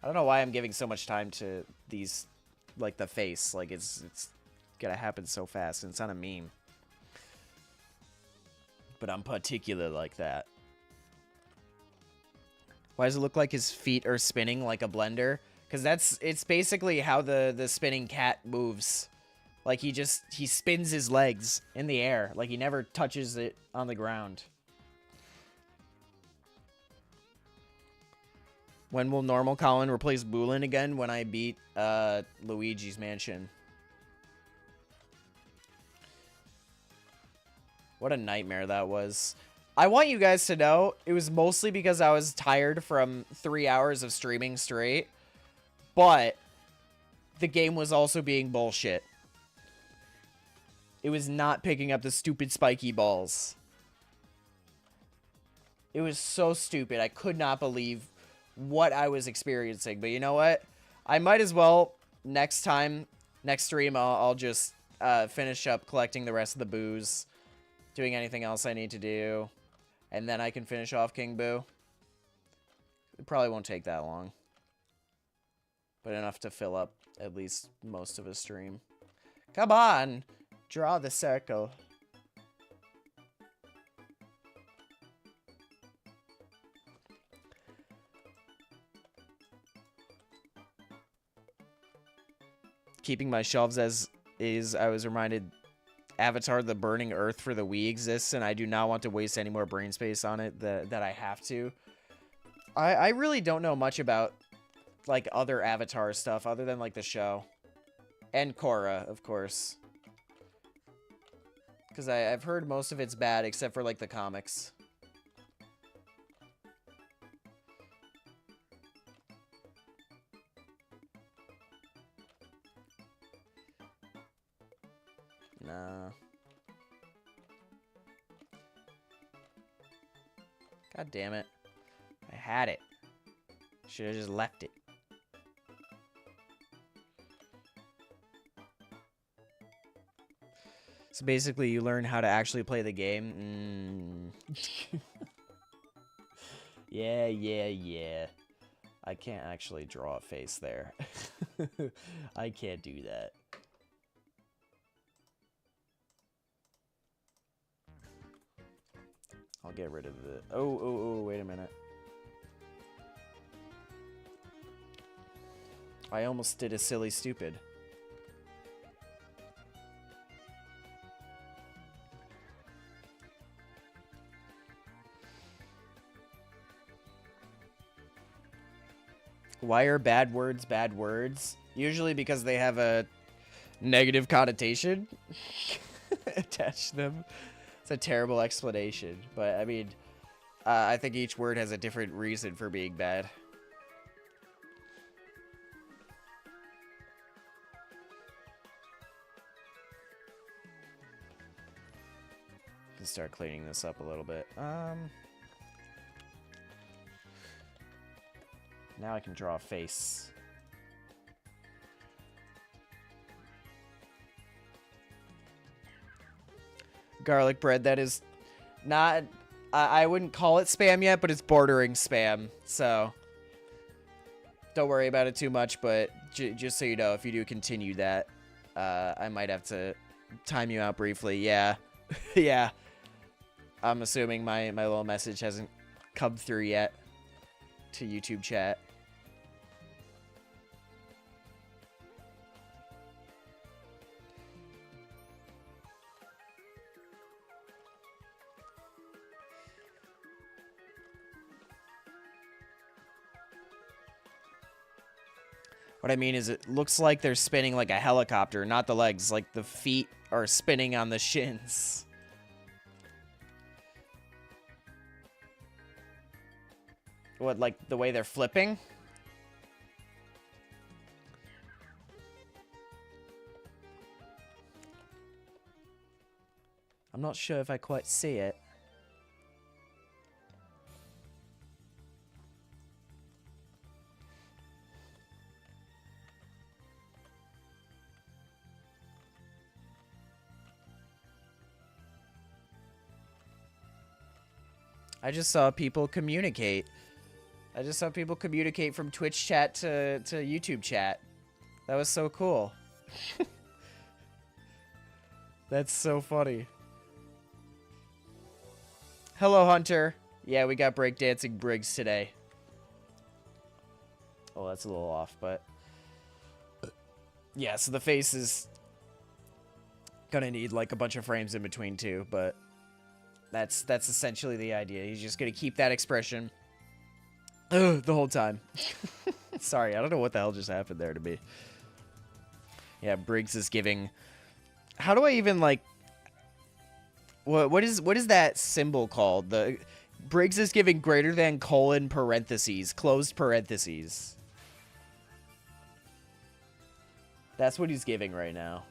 I don't know why I'm giving so much time to these, like, the face. Like, it's gonna happen so fast, and it's on a meme. But I'm particular like that. Why does it look like his feet are spinning like a blender? Because it's basically how the spinning cat moves. Like, he spins his legs in the air. Like, he never touches it on the ground. When will normal Colin replace Boolin again? When I beat Luigi's Mansion. What a nightmare that was. I want you guys to know, it was mostly because I was tired from 3 hours of streaming straight. But the game was also being bullshit. It was not picking up the stupid spiky balls. It was so stupid. I could not believe what I was experiencing. But you know what? I might as well, next stream, I'll just finish up collecting the rest of the booze. Doing anything else I need to do. And then I can finish off King Boo. It probably won't take that long. But enough to fill up at least most of a stream. Come on! Draw the circle. Keeping my shelves as is, I was reminded Avatar the Burning Earth for the Wii exists, and I do not want to waste any more brain space on it that I have to. I really don't know much about, like, other Avatar stuff other than, like, the show. And Korra, of course. Because I've heard most of it's bad, except for, like, the comics. Nah. God damn it. I had it. Should have just left it. So basically, you learn how to actually play the game. Yeah. I can't actually draw a face there. I can't do that. I'll get rid of the... Oh, wait a minute. I almost did a silly stupid. Why are bad words bad words? Usually because they have a negative connotation attached to them. It's a terrible explanation, but I mean, I think each word has a different reason for being bad. Can start cleaning this up a little bit. Now I can draw a face. Garlic bread, that is not... I wouldn't call it spam yet, but it's bordering spam, so... Don't worry about it too much, but just so you know, if you do continue that, I might have to time you out briefly. Yeah. Yeah. I'm assuming my little message hasn't come through yet to YouTube chat. What I mean is it looks like they're spinning like a helicopter, not the legs. Like the feet are spinning on the shins. What, like the way they're flipping? I'm not sure if I quite see it. I just saw people communicate. I just saw people communicate from Twitch chat to YouTube chat. That was so cool. That's so funny. Hello, Hunter. Yeah, we got breakdancing Briggs today. Oh, that's a little off, but... Yeah, so the face is gonna need, like, a bunch of frames in between, too, but... That's essentially the idea. He's just gonna keep that expression the whole time. Sorry, I don't know what the hell just happened there to me. Yeah, Briggs is giving... How do I even, like... What is that symbol called? The Briggs is giving greater than colon parentheses, closed parentheses. That's what he's giving right now.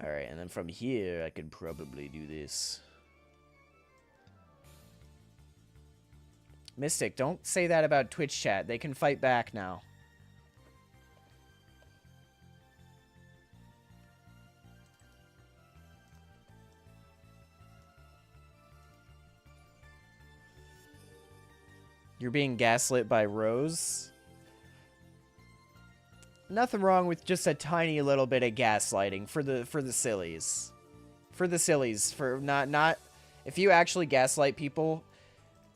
Alright, and then from here, I could probably do this. Mystic, don't say that about Twitch chat. They can fight back now. You're being gaslit by Rose? Nothing wrong with just a tiny little bit of gaslighting for the sillies. For the sillies, for not if you actually gaslight people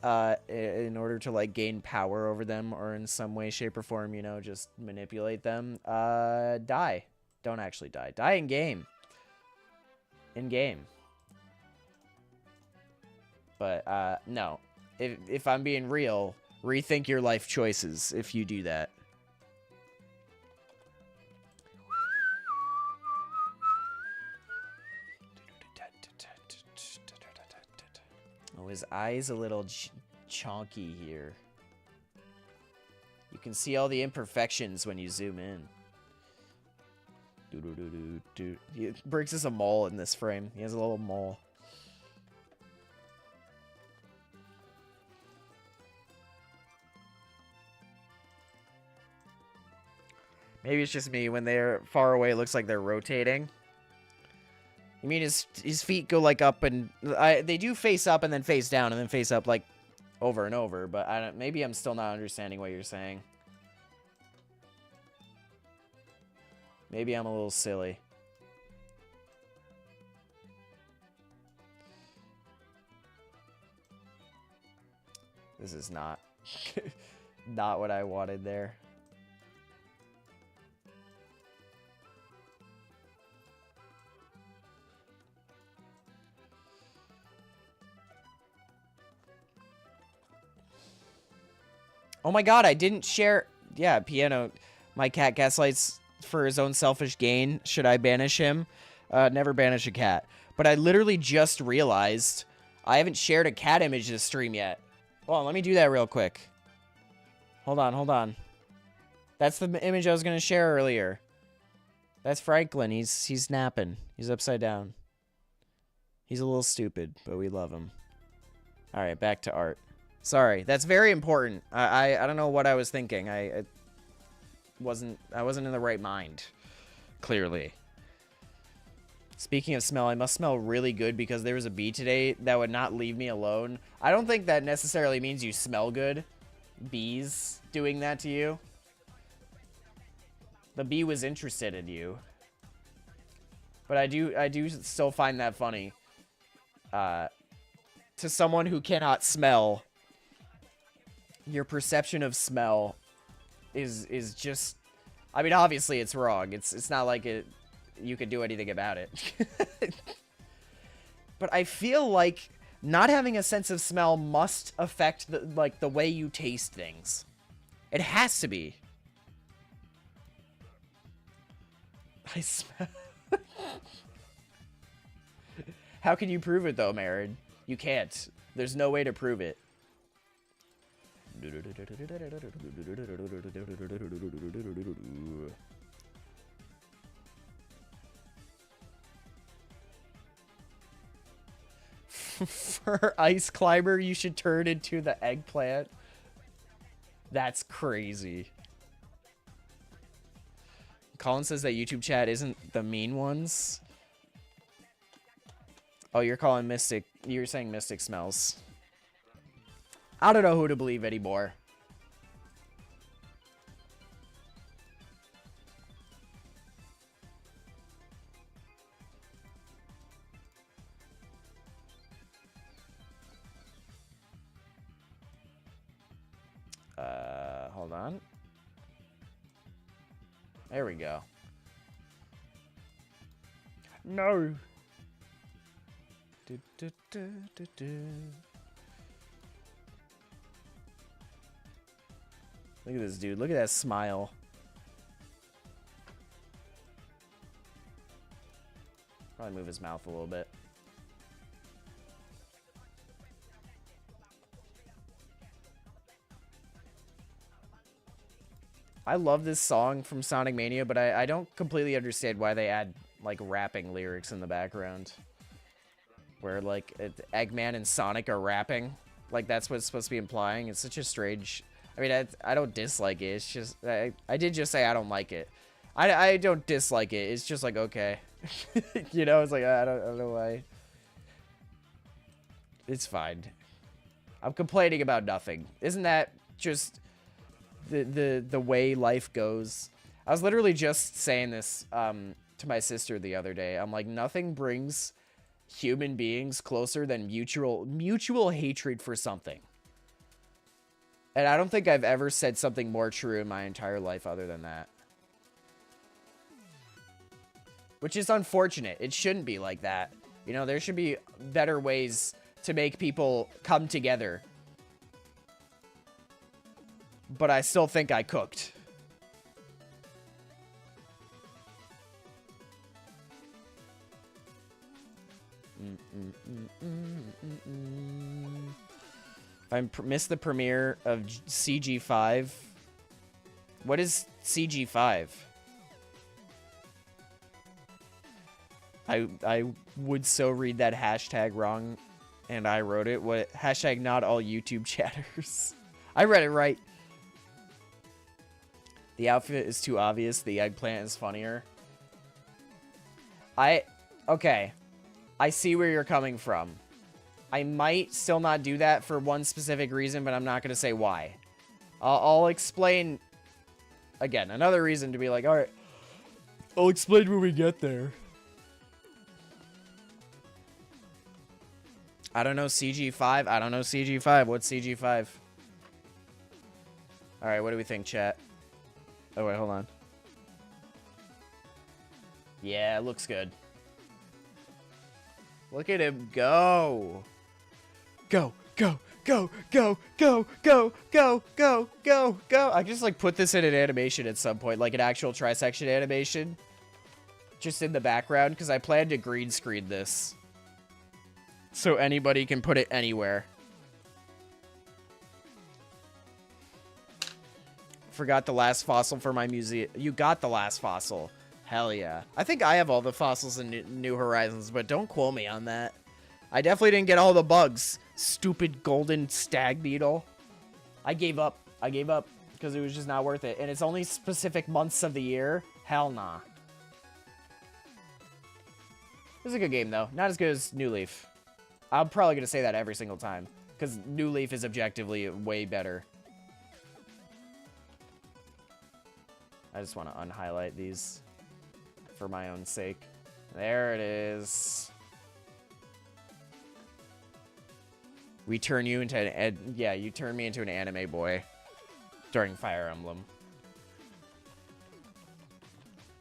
in order to like gain power over them or in some way, shape, or form, you know, just manipulate them, die. Don't actually die. Die in game. In game. But no. If I'm being real, rethink your life choices if you do that. Oh, his eye's a little chonky here. You can see all the imperfections when you zoom in. Briggs is a mole in this frame. He has a little mole. Maybe it's just me. When they're far away, it looks like they're rotating. You mean his feet go like up and they do face up and then face down and then face up like over and over, but maybe I'm still not understanding what you're saying. Maybe I'm a little silly. This is not not what I wanted there. Oh my god, I didn't share... Yeah, Piano. My cat gaslights for his own selfish gain. Should I banish him? Never banish a cat. But I literally just realized I haven't shared a cat image this stream yet. Hold on, let me do that real quick. Hold on, hold on. That's the image I was going to share earlier. That's Franklin. He's napping. He's upside down. He's a little stupid, but we love him. Alright, back to art. Sorry, that's very important. I don't know what I was thinking. I wasn't in the right mind. Clearly. Speaking of smell, I must smell really good because there was a bee today that would not leave me alone. I don't think that necessarily means you smell good. Bees doing that to you. The bee was interested in you. But I do still find that funny. To someone who cannot smell, your perception of smell is just... I mean, obviously it's wrong. It's not like you could do anything about it. But I feel like not having a sense of smell must affect the way you taste things. It has to be. I smell... How can you prove it though, Marin? You can't. There's no way to prove it. For Ice Climber, you should turn into the eggplant. That's crazy. Colin says that YouTube chat isn't the mean ones. Oh, you're calling Mystic. You're saying Mystic smells. I don't know who to believe anymore. Hold on. There we go. No. Look at this dude. Look at that smile. Probably move his mouth a little bit. I love this song from Sonic Mania, but I don't completely understand why they add, like, rapping lyrics in the background. Where, like, Eggman and Sonic are rapping. Like, that's what it's supposed to be implying. It's such a strange... I mean, I don't dislike it. It's just... I did just say I don't like it. I don't dislike it. It's just like, okay. You know, it's like, I don't know why. It's fine. I'm complaining about nothing. Isn't that just... the way life goes? I was literally just saying this to my sister the other day. I'm like, nothing brings human beings closer than mutual hatred for something. And I don't think I've ever said something more true in my entire life other than that. Which is unfortunate. It shouldn't be like that. You know, there should be better ways to make people come together. But I still think I cooked. If I missed the premiere of CG5, what is CG5? I would so read that hashtag wrong, and I wrote it. What hashtag? Not all YouTube chatters. I read it right. The outfit is too obvious. The eggplant is funnier. Okay. I see where you're coming from. I might still not do that for one specific reason, but I'm not going to say why. I'll explain. Again, another reason to be like, all right, I'll explain when we get there. I don't know CG5. I don't know CG5. What's CG5? All right, what do we think, chat? Oh, wait, hold on. Yeah, it looks good. Look at him go. Go, go, go, go, go, go, go, go, go, go. I just, like, put this in an animation at some point, like an actual Trisection animation. Just in the background, because I plan to green screen this. So anybody can put it anywhere. Forgot the last fossil for my museum. You got the last fossil. Hell yeah. I think I have all the fossils in New Horizons, but don't quote me on that. I definitely didn't get all the bugs. Stupid golden stag beetle. I gave up. I gave up because it was just not worth it. And it's only specific months of the year. Hell nah. This is a good game, though. Not as good as New Leaf. I'm probably going to say that every single time, because New Leaf is objectively way better. I just want to unhighlight these for my own sake. There it is. We turn you into an... yeah, you turn me into an anime boy during Fire Emblem.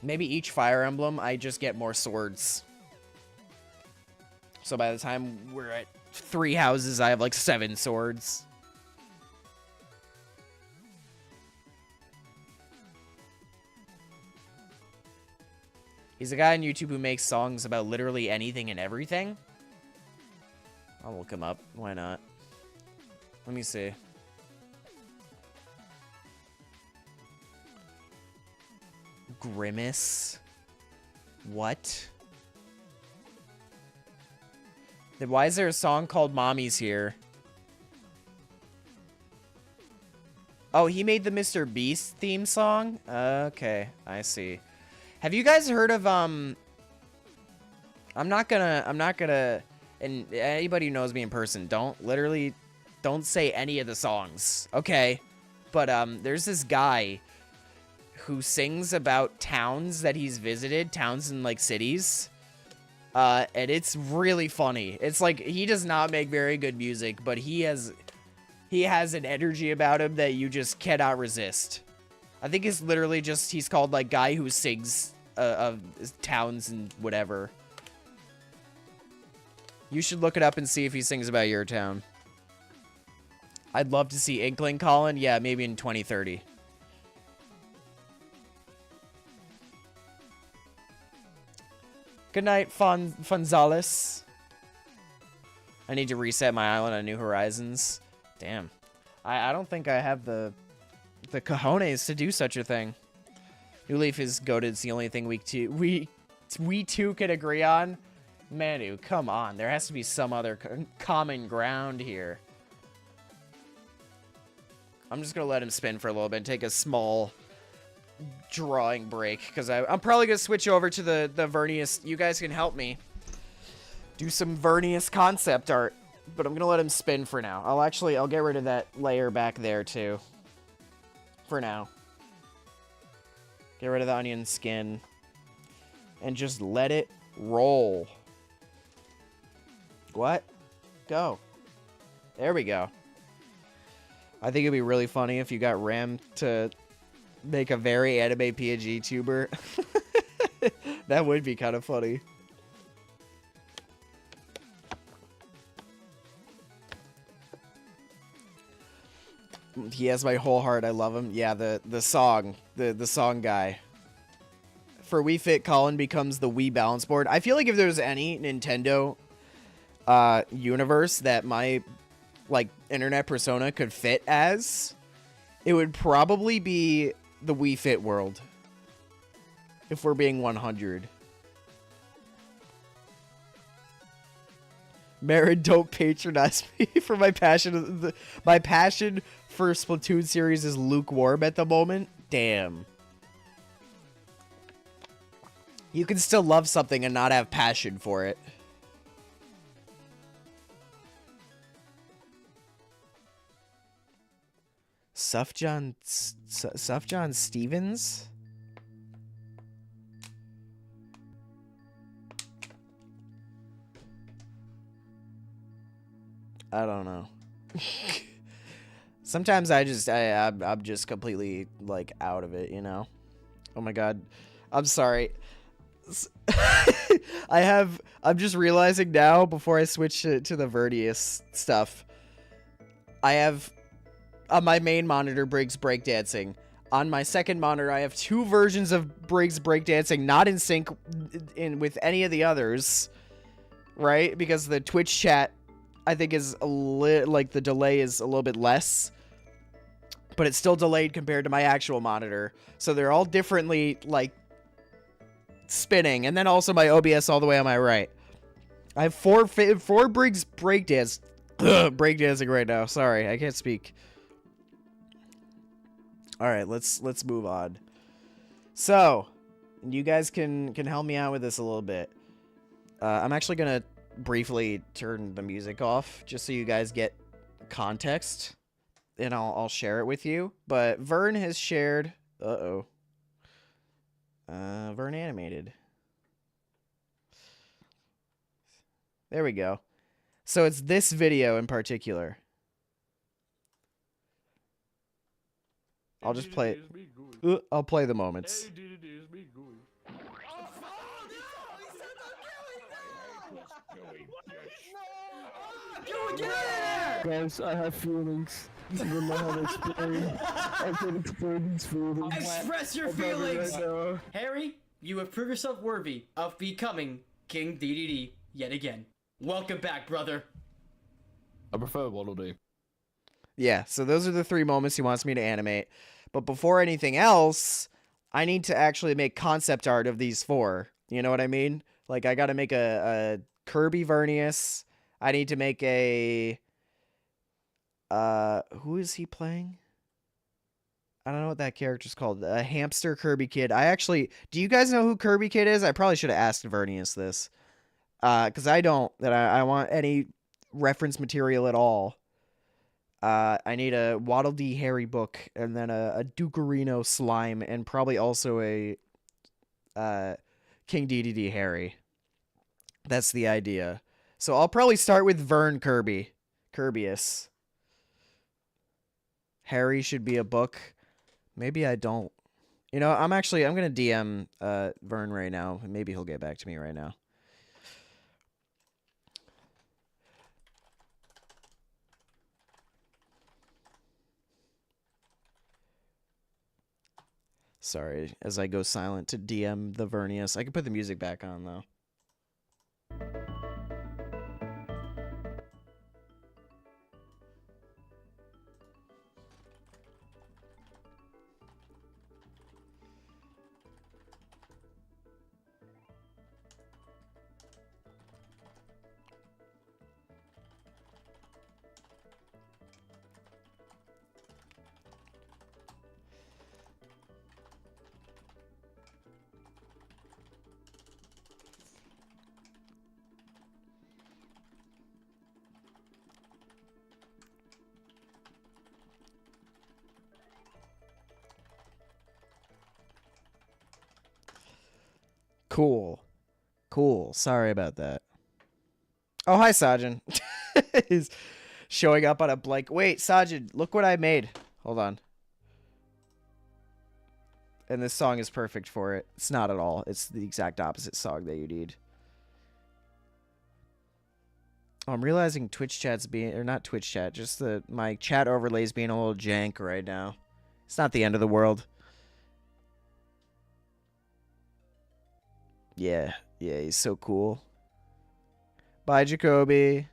Maybe each Fire Emblem, I just get more swords. So by the time we're at 3 houses, I have like 7 swords. He's a guy on YouTube who makes songs about literally anything and everything. I'll look him up. Why not? Let me see. Grimace. What? Then why is there a song called Mommy's Here? Oh, he made the Mr. Beast theme song? Okay, I see. Have you guys heard of, I'm not gonna, and anybody who knows me in person, don't say any of the songs, okay? But, there's this guy who sings about towns that he's visited, towns and, like, cities. And it's really funny. It's like, he does not make very good music, but he has an energy about him that you just cannot resist. I think it's literally just, he's called, like, guy who sings of towns and whatever. You should look it up and see if he sings about your town. I'd love to see Inkling Colin. Yeah, maybe in 2030. Good night, Funzalis. I need to reset my island on New Horizons. Damn. I don't think I have the cojones to do such a thing. New Leaf is goated. It's the only thing we two can agree on. Manu, come on. There has to be some other common ground here. I'm just going to let him spin for a little bit and take a small drawing break, because I'm probably going to switch over to the Vernias. You guys can help me do some Vernias concept art, but I'm going to let him spin for now. I'll get rid of that layer back there too. For now. Get rid of the onion skin and just let it roll. What? Go. There we go. I think it'd be really funny if you got Ram to make a very anime PNG tuber. That would be kind of funny. He has my whole heart. I love him. Yeah, the song guy. For Wii Fit, Colin becomes the Wii balance board. I feel like if there's any Nintendo universe that my internet persona could fit as, it would probably be the Wii Fit world. If we're being 100. Marin, don't patronize me for my passion. My passion for Splatoon series is lukewarm at the moment. Damn. You can still love something and not have passion for it. Sufjan Stevens? I don't know. Sometimes I'm just completely out of it, you know. Oh my god. I'm sorry. I'm just realizing now before I switch to the Vernias stuff. I have on my main monitor Briggs breakdancing. On my second monitor I have two versions of Briggs breakdancing not in sync with any of the others. Right? Because the Twitch chat I think is the delay is a little bit less, but it's still delayed compared to my actual monitor. So they're all differently spinning, and then also my OBS all the way on my right. I have four Briggs breakdancing right now. Sorry, I can't speak. All right, let's move on. So, you guys can help me out with this a little bit. I'm actually gonna briefly turn the music off just so you guys get context, and I'll share it with you. But Vern has shared Vern animated. There we go. So it's this video in particular. I'll just play I'll play the moments. Guys, I have feelings. I don't know how to explain. I can't explain these feelings. Express your feelings! Harry, you have proved yourself worthy of becoming King DDD yet again. Welcome back, brother. I prefer Waddle Dee. Yeah, so those are the three moments he wants me to animate. But before anything else, I need to actually make concept art of these four. You know what I mean? I gotta make a Kirby Vernias. I need to make a... who is he playing? I don't know what that character's called. A hamster Kirby Kid. Do you guys know who Kirby Kid is? I probably should have asked Vernias this. Because I don't. I want any reference material at all. I need a Waddle Dee Harry book, and then a Dukerino slime, and probably also a King DDD Harry. That's the idea. So I'll probably start with Vern Kirbyus. Harry should be a book. Maybe I don't. You know, I'm gonna DM Vern right now. Maybe he'll get back to me right now. Sorry, as I go silent to DM the Vernias. I can put the music back on, though. Cool. Cool. Sorry about that. Oh, hi, Sajin. He's showing up on a blank. Wait, Sajin, look what I made. Hold on. And this song is perfect for it. It's not at all. It's the exact opposite song that you need. Oh, I'm realizing Twitch chat's being, or not Twitch chat, just my chat overlay's being a little jank right now. It's not the end of the world. Yeah, he's so cool. Bye, Jacoby.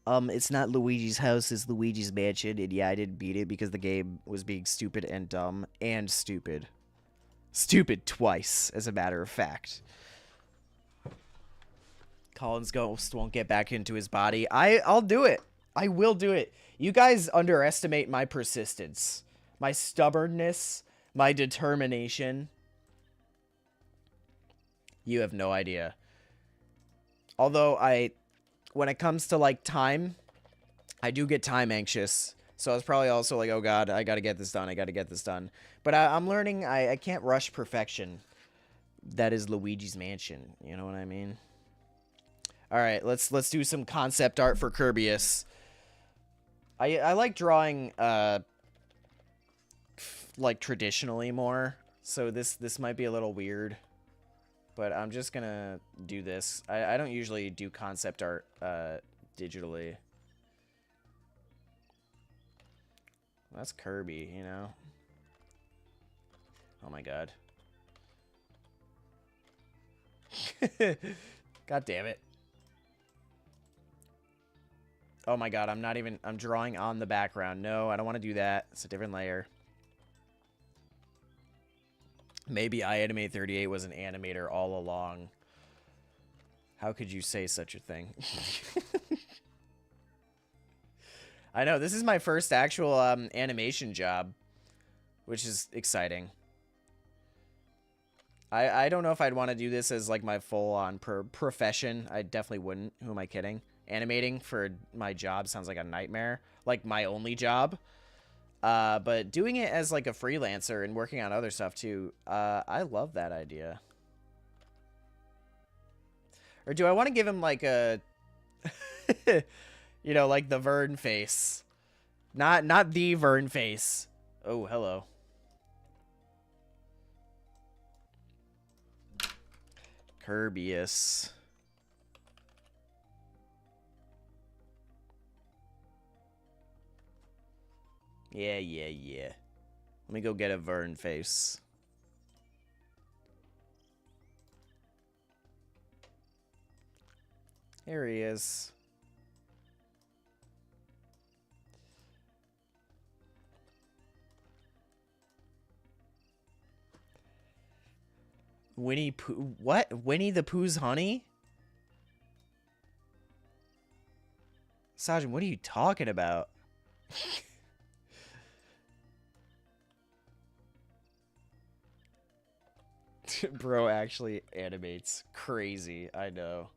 It's not Luigi's house, it's Luigi's mansion, and yeah, I didn't beat it because the game was being stupid and dumb and stupid. Stupid twice, as a matter of fact. Colin's ghost won't get back into his body. I'll do it. I will do it. You guys underestimate my persistence, my stubbornness, my determination. You have no idea. Although when it comes to like time, I do get time anxious. So I was probably also like, oh god, I gotta get this done. I gotta get this done. But I'm learning I can't rush perfection. That is Luigi's Mansion. You know what I mean? All right, let's do some concept art for Kirbyus. I like drawing like traditionally more. So this might be a little weird. But I'm just gonna do this. I don't usually do concept art digitally. That's Kirby, you know? Oh my god. God damn it. Oh my god, I'm drawing on the background. No, I don't want to do that. It's a different layer. Maybe iAnimate38 was an animator all along. How could you say such a thing? I know, this is my first actual animation job, which is exciting. I don't know if I'd want to do this as like my full-on profession. I definitely wouldn't. Who am I kidding? Animating for my job sounds like a nightmare. Like my only job. But doing it as like a freelancer and working on other stuff too, I love that idea. Or do I want to give him like a, you know, like the Vern face, not the Vern face. Oh, hello. Kirbyus. Yeah. Let me go get a Vern face. Here he is. Winnie Pooh? What? Winnie the Pooh's honey? Sajin, what are you talking about? Bro actually animates crazy. I know.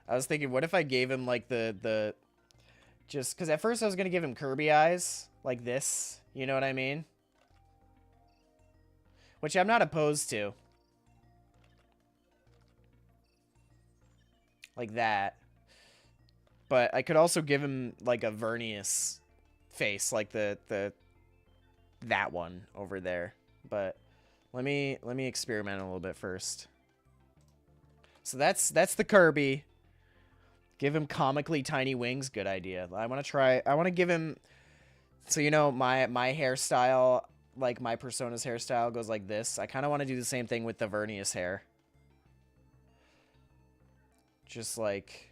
I was thinking, what if I gave him like the just because at first I was gonna give him Kirby eyes like this. You know what I mean? Which I'm not opposed to. Like that. But I could also give him like a Vernias face, like that one over there. But let me experiment a little bit first. So that's the Kirby. Give him comically tiny wings. Good idea. I want to give him So, you know, my hairstyle, like my persona's hairstyle goes like this. I kind of want to do the same thing with the Vernias hair. Just like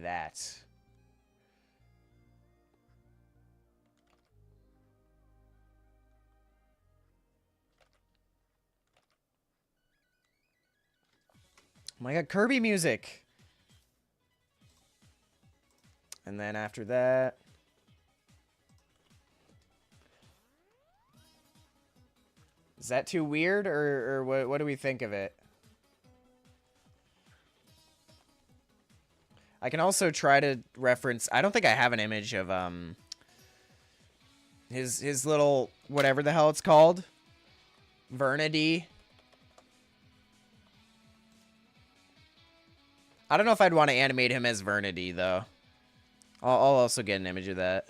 that. Oh my god, Kirby music. And then after that, is that too weird, or what do we think of it? I can also try to reference, I don't think I have an image of his little whatever the hell it's called. Vernidy. I don't know if I'd want to animate him as Vernidy though. I'll also get an image of that.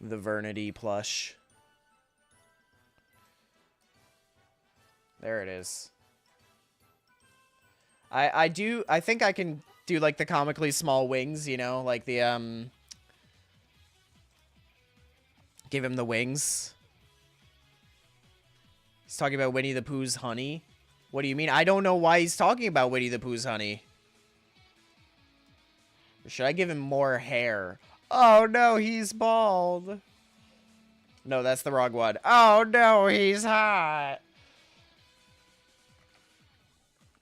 The Vernidy plush. There it is. I think I can do like the comically small wings, you know, like the give him the wings. He's talking about Winnie the Pooh's honey. What do you mean? I don't know why he's talking about Winnie the Pooh's honey. Or should I give him more hair? Oh no, he's bald. No, that's the wrong one. Oh no, he's hot.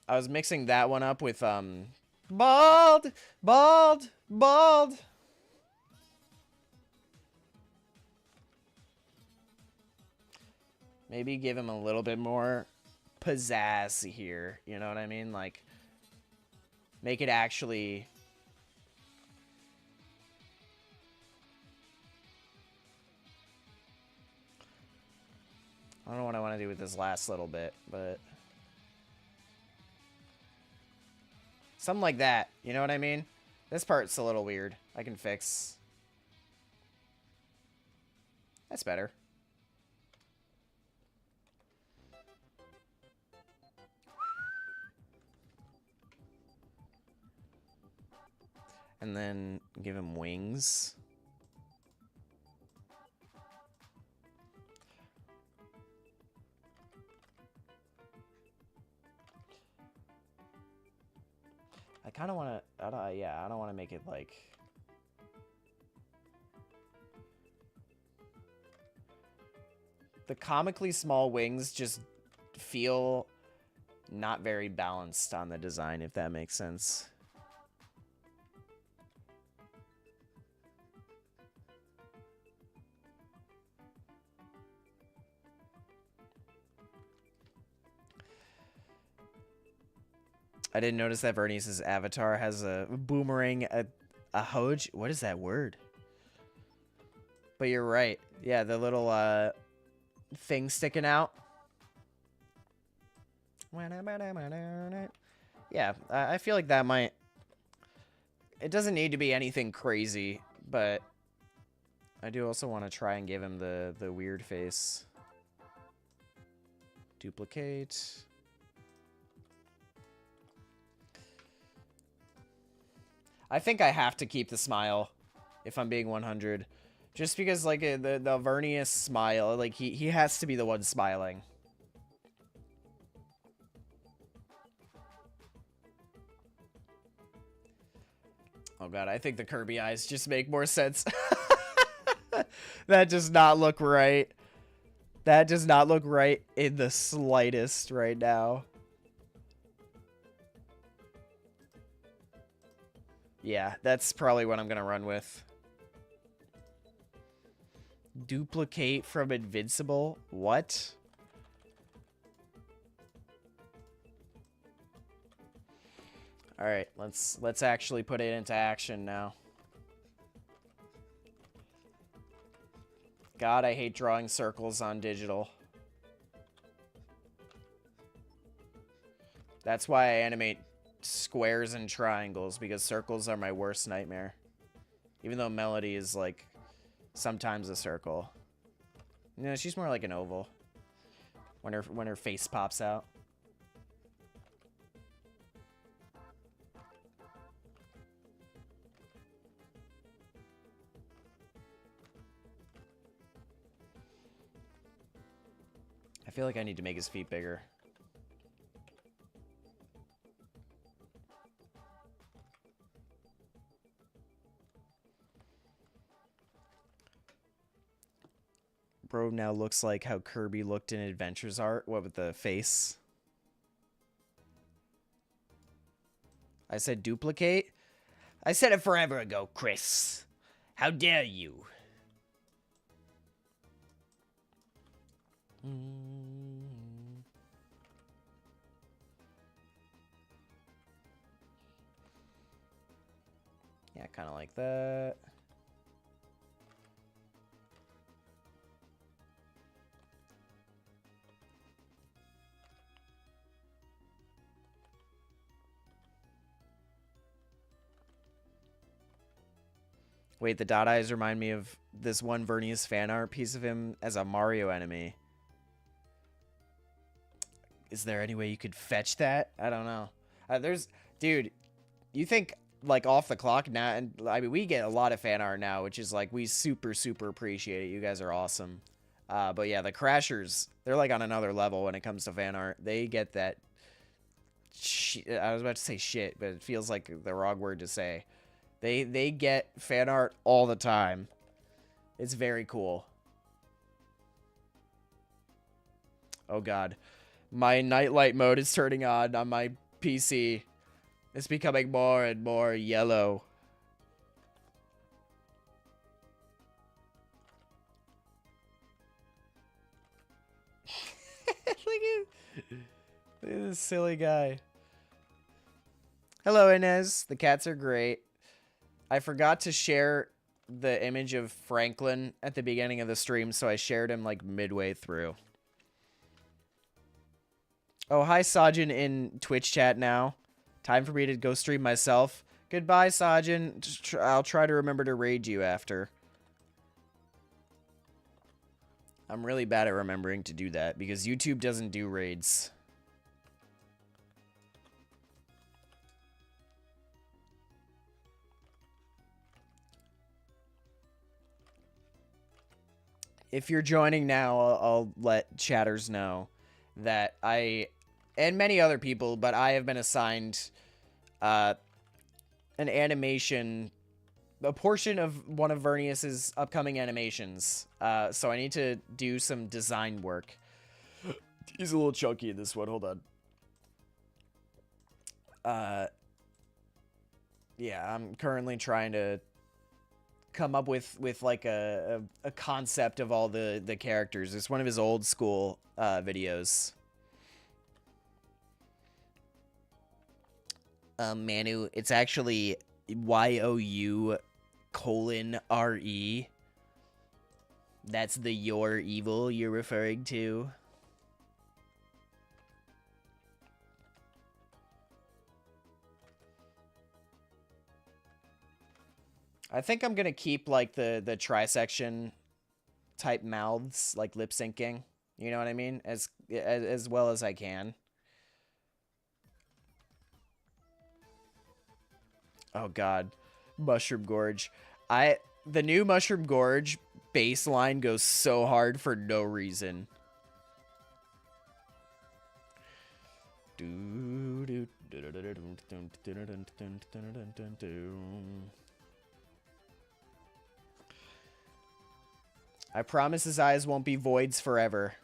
I was mixing that one up with bald, bald, bald. Maybe give him a little bit more pizzazz here. You know what I mean? Like, make it actually... I don't know what I want to do with this last little bit, but... something like that. You know what I mean? This part's a little weird. I can fix. That's better. And then give him wings. I kind of want to, yeah, I don't want to make it like... the comically small wings just feel not very balanced on the design, if that makes sense. I didn't notice that Vernias' avatar has a boomerang, a hoj. What is that word? But you're right. Yeah, the little thing sticking out. Yeah, I feel like that might... it doesn't need to be anything crazy, but I do also want to try and give him the weird face. Duplicate. I think I have to keep the smile, if I'm being 100. Just because, like, the Vernias smile, like, he has to be the one smiling. Oh god, I think the Kirby eyes just make more sense. That does not look right. That does not look right in the slightest right now. Yeah, that's probably what I'm gonna run with. Duplicate from Invincible? What? Alright, let's actually put it into action now. God, I hate drawing circles on digital. That's why I animate squares and triangles because circles are my worst nightmare. Even though Melody is like sometimes a circle. No, she's more like an oval. When her face pops out. I feel like I need to make his feet bigger. Bro now looks like how Kirby looked in Adventures Art. What with the face? I said duplicate? I said it forever ago, Chris. How dare you? Yeah, kind of like that. Wait, the dot eyes remind me of this one Vernias fan art piece of him as a Mario enemy. Is there any way you could fetch that? I don't know. Dude, you think like off the clock now, and I mean we get a lot of fan art now, which is like we super appreciate it. You guys are awesome. But yeah, the Crashers, they're like on another level when it comes to fan art. They get that. I was about to say shit, but it feels like the wrong word to say. They get fan art all the time. It's very cool. Oh god. My nightlight mode is turning on my PC. It's becoming more and more yellow. Look at this silly guy. Hello, Inez. The cats are great. I forgot to share the image of Franklin at the beginning of the stream, so I shared him like midway through. Oh, hi, Sajin in Twitch chat now. Time for me to go stream myself. Goodbye, Sajin. I'll try to remember to raid you after. I'm really bad at remembering to do that because YouTube doesn't do raids. If you're joining now, I'll let chatters know that I, and many other people, but I have been assigned an animation, a portion of one of Vernias's upcoming animations. So I need to do some design work. He's a little chunky in this one. Hold on. Yeah, I'm currently trying to come up with like a concept of all the characters. It's one of his old school videos. Manu, it's actually YOU:RE. That's the Your Evil you're referring to. I think I'm gonna keep like the trisection type mouths, like lip syncing. You know what I mean? As well as I can. Oh god, Mushroom Gorge. The new Mushroom Gorge bass line goes so hard for no reason. I promise his eyes won't be voids forever.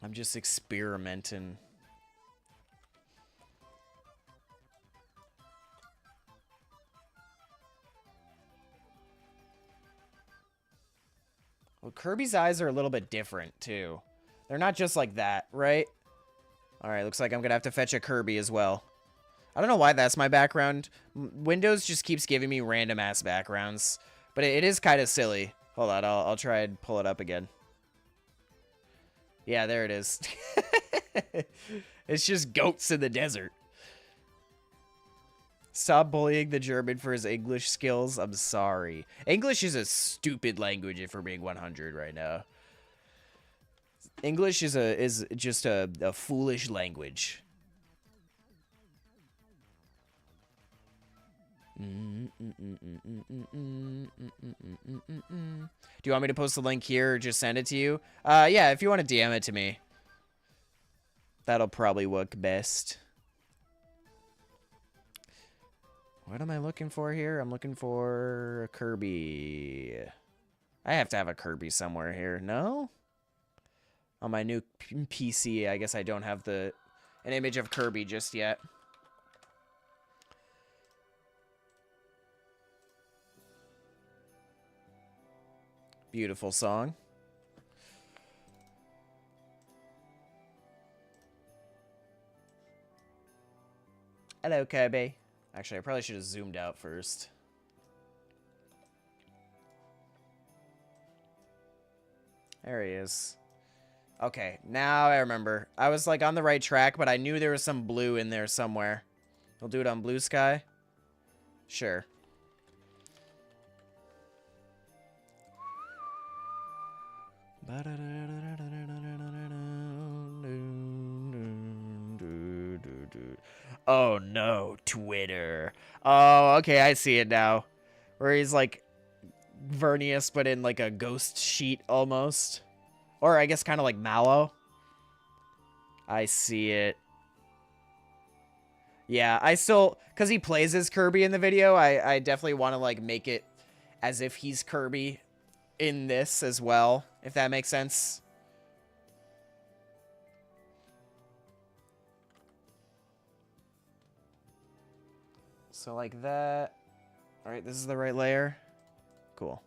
I'm just experimenting. Well, Kirby's eyes are a little bit different, too. They're not just like that, right? Alright, looks like I'm gonna have to fetch a Kirby as well. I don't know why that's my background. Windows just keeps giving me random-ass backgrounds. But it is kind of silly. Hold on, I'll try and pull it up again. Yeah, there it is. It's just goats in the desert. Stop bullying the German for his English skills. I'm sorry. English is a stupid language if we're being 100 right now. English is just a foolish language. Do you want me to post the link here or just send it to you? Yeah, if you want to DM it to me. That'll probably work best. What am I looking for here? I'm looking for a Kirby. I have to have a Kirby somewhere here. No? On my new PC, I guess I don't have an image of Kirby just yet. Beautiful song. Hello, Kirby. Actually, I probably should have zoomed out first. There he is. Okay, now I remember. I was like on the right track, but I knew there was some blue in there somewhere. We'll do it on Blue Sky. Sure. Oh no, Twitter. Oh, okay, I see it now. Where he's like Vernias, but in like a ghost sheet almost. Or I guess kind of like Mallow. I see it. Yeah, I still, because he plays as Kirby in the video, I definitely want to like make it as if he's Kirby in this as well, if that makes sense. So like that. All right, this is the right layer. Cool.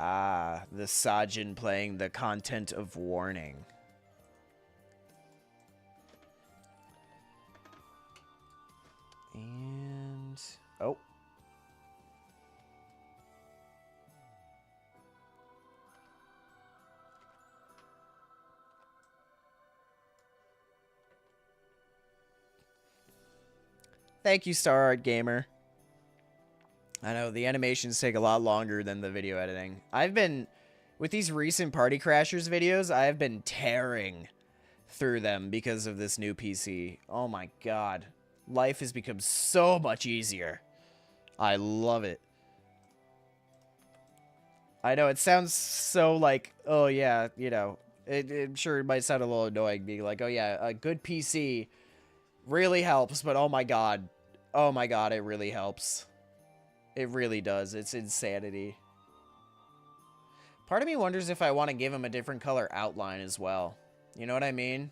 Ah, the Sajin playing the content of warning. And... oh. Thank you, Star Art Gamer. I know, the animations take a lot longer than the video editing. I've been, with these recent Party Crashers videos, I have been tearing through them because of this new PC. Oh my god. Life has become so much easier. I love it. I know, it sounds so like, oh yeah, you know, I'm sure it might sound a little annoying being like, oh yeah, a good PC really helps, but oh my god, it really helps. It really does. It's insanity. Part of me wonders if I want to give him a different color outline as well. You know what I mean?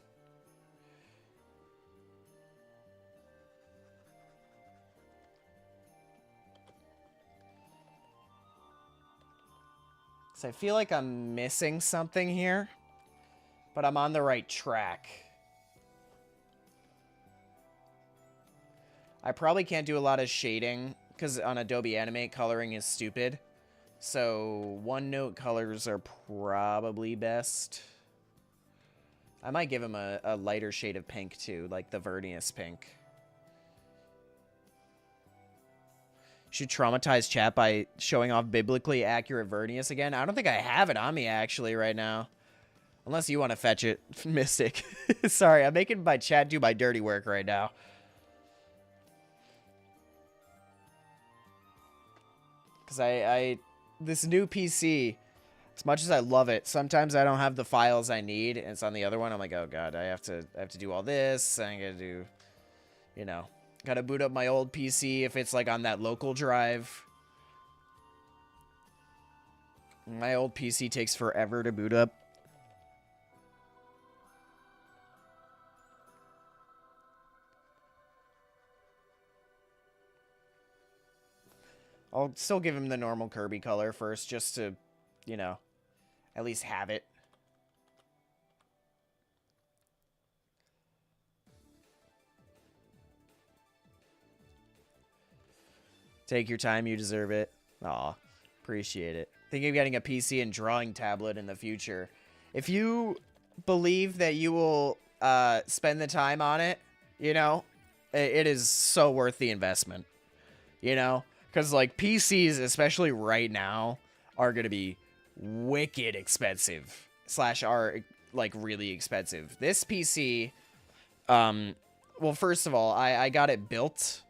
So I feel like I'm missing something here, but I'm on the right track. I probably can't do a lot of shading because on Adobe Animate, coloring is stupid. So one-note colors are probably best. I might give him a lighter shade of pink too, like the Vernias pink. Should traumatize chat by showing off biblically accurate Vernias again. I don't think I have it on me actually right now. Unless you want to fetch it, Mystic. Sorry, I'm making my chat do my dirty work right now. Because this new PC, as much as I love it, sometimes I don't have the files I need, and it's on the other one. I'm like, oh god, I have to do all this. I gotta do, you know, gotta boot up my old PC if it's like on that local drive. My old PC takes forever to boot up. I'll still give him the normal Kirby color first, just to, you know, at least have it. Take your time, you deserve it. Aw, appreciate it. Thinking of getting a PC and drawing tablet in the future. If you believe that you will spend the time on it, you know, it is so worth the investment. You know? Because, like, PCs, especially right now, are going to be wicked expensive. Slash are, like, really expensive. This PC, well, first of all, I got it built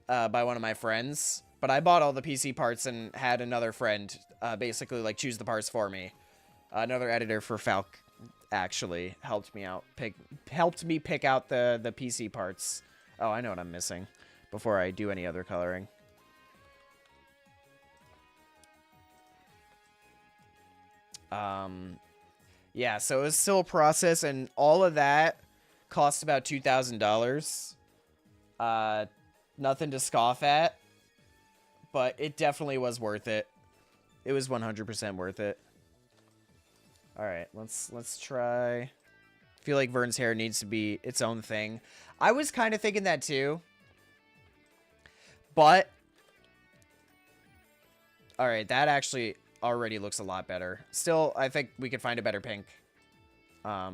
by one of my friends. But I bought all the PC parts and had another friend basically, like, choose the parts for me. Another editor for Falc actually helped me out. Helped me pick out the PC parts. Oh, I know what I'm missing before I do any other coloring. Yeah, so it was still a process, and all of that cost about $2,000. Nothing to scoff at, but it definitely was worth it. It was 100% worth it. All right, let's try. I feel like Vern's hair needs to be its own thing. I was kind of thinking that too, but all right, that actually already looks a lot better. Still, I think we could find a better pink. Let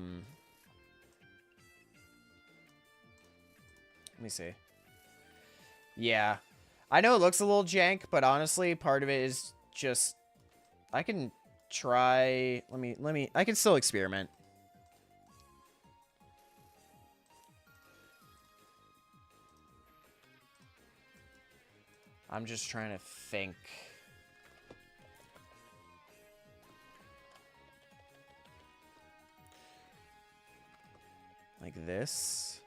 me see. Yeah, I know it looks a little jank, but honestly, part of it is just I can try. Let me. I can still experiment. I'm just trying to think. Like this.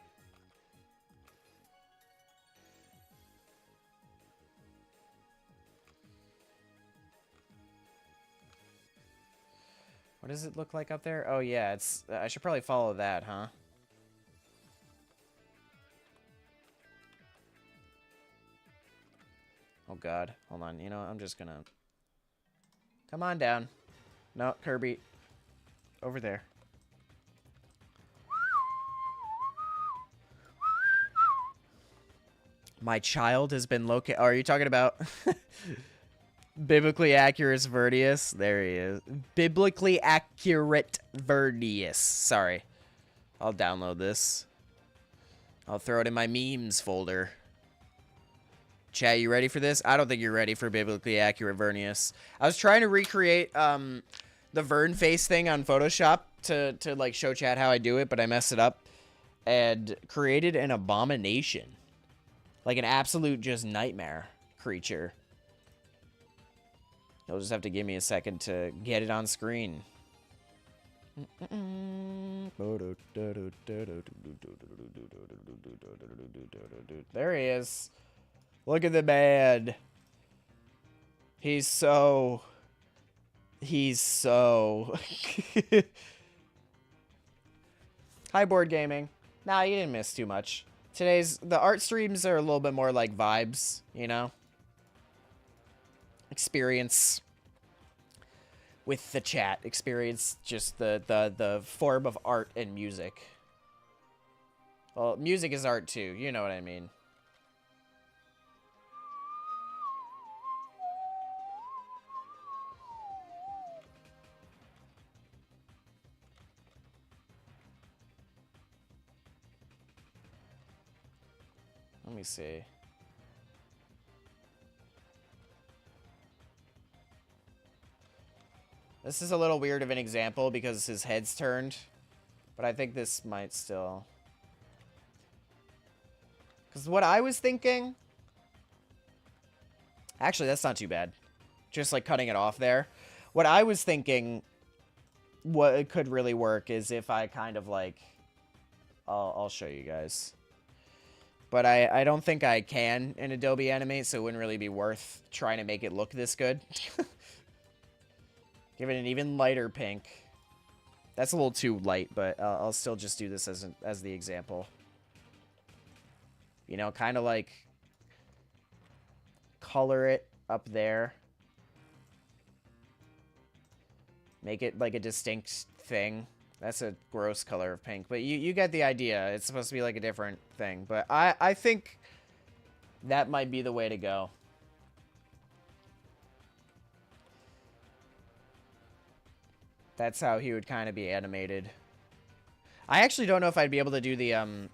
What does it look like up there? Oh yeah, it's I should probably follow that, huh? Oh god, hold on. You know, I'm just gonna come on down. No, Kirby. Over there. My child has been located. Oh, are you talking about biblically accurate Vernias? There he is. Biblically accurate Vernias. Sorry. I'll download this. I'll throw it in my memes folder. Chat, you ready for this? I don't think you're ready for biblically accurate Vernias. I was trying to recreate the Vern face thing on Photoshop to like show chat how I do it, but I messed it up and created an abomination. Like an absolute just nightmare creature. You'll just have to give me a second to get it on screen. There he is. Look at the man. He's so... Hi, Board Gaming. Nah, you didn't miss too much. The art streams are a little bit more like vibes, you know? Experience with the chat. Experience just the form of art and music. Well, music is art too, you know what I mean. Let me see. This is a little weird of an example because his head's turned, but I think this might still... Because what I was thinking... Actually, that's not too bad. Just like cutting it off there. What I was thinking what could really work is if I kind of like... I'll show you guys. But I don't think I can in Adobe Animate, so it wouldn't really be worth trying to make it look this good. Give it an even lighter pink. That's a little too light, but I'll still just do this as the example. You know, kind of like color it up there. Make it like a distinct thing. That's a gross color of pink, but you get the idea. It's supposed to be like a different thing, but I think that might be the way to go. That's how he would kind of be animated. I actually don't know if I'd be able to do the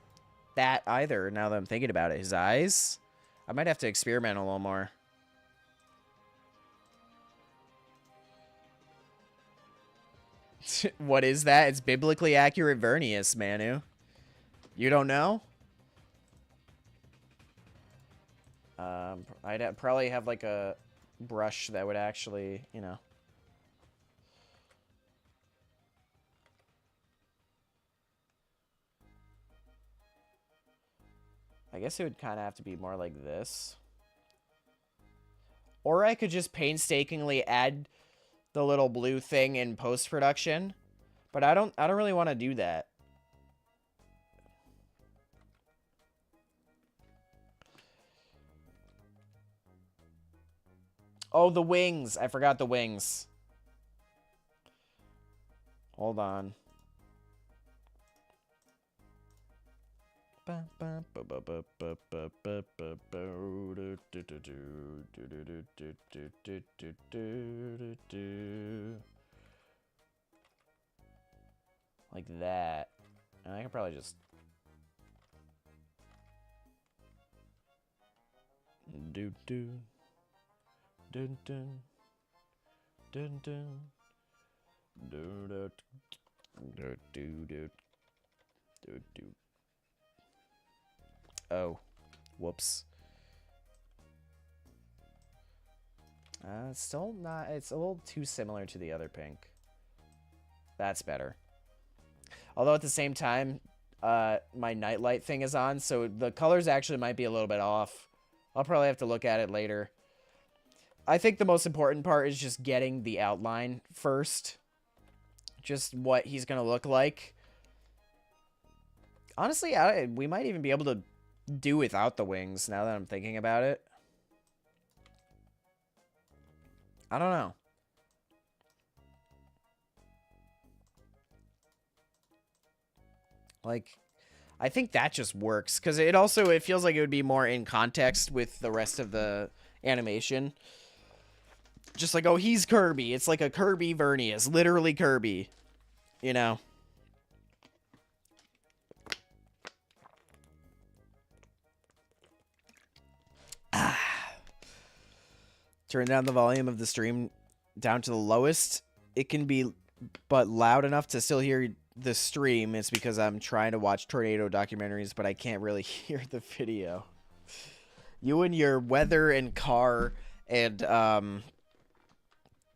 that either now that I'm thinking about it. His eyes? I might have to experiment a little more. What is that? It's biblically accurate Vernias, Manu. You don't know? I'd probably have like a brush that would actually, you know. I guess it would kind of have to be more like this. Or I could just painstakingly add the little blue thing in post-production, but I don't really want to do that. Oh, the wings. I forgot the wings. Hold on. Like that. And I can probably just do do dun dun dun dun do do do do do do. Oh, whoops. It's still not, it's a little too similar to the other pink. That's better. Although at the same time, my nightlight thing is on, so the colors actually might be a little bit off. I'll probably have to look at it later. I think the most important part is just getting the outline first. Just what he's going to look like. Honestly, we might even be able to do without the wings now that I'm thinking about it. I don't know. Like, I think that just works because it feels like it would be more in context with the rest of the animation. Just like, oh, he's Kirby. It's like a Kirby Vernias, literally Kirby, you know. Turn down the volume of the stream down to the lowest. It can be but loud enough to still hear the stream. It's because I'm trying to watch tornado documentaries, but I can't really hear the video. You and your weather and car and do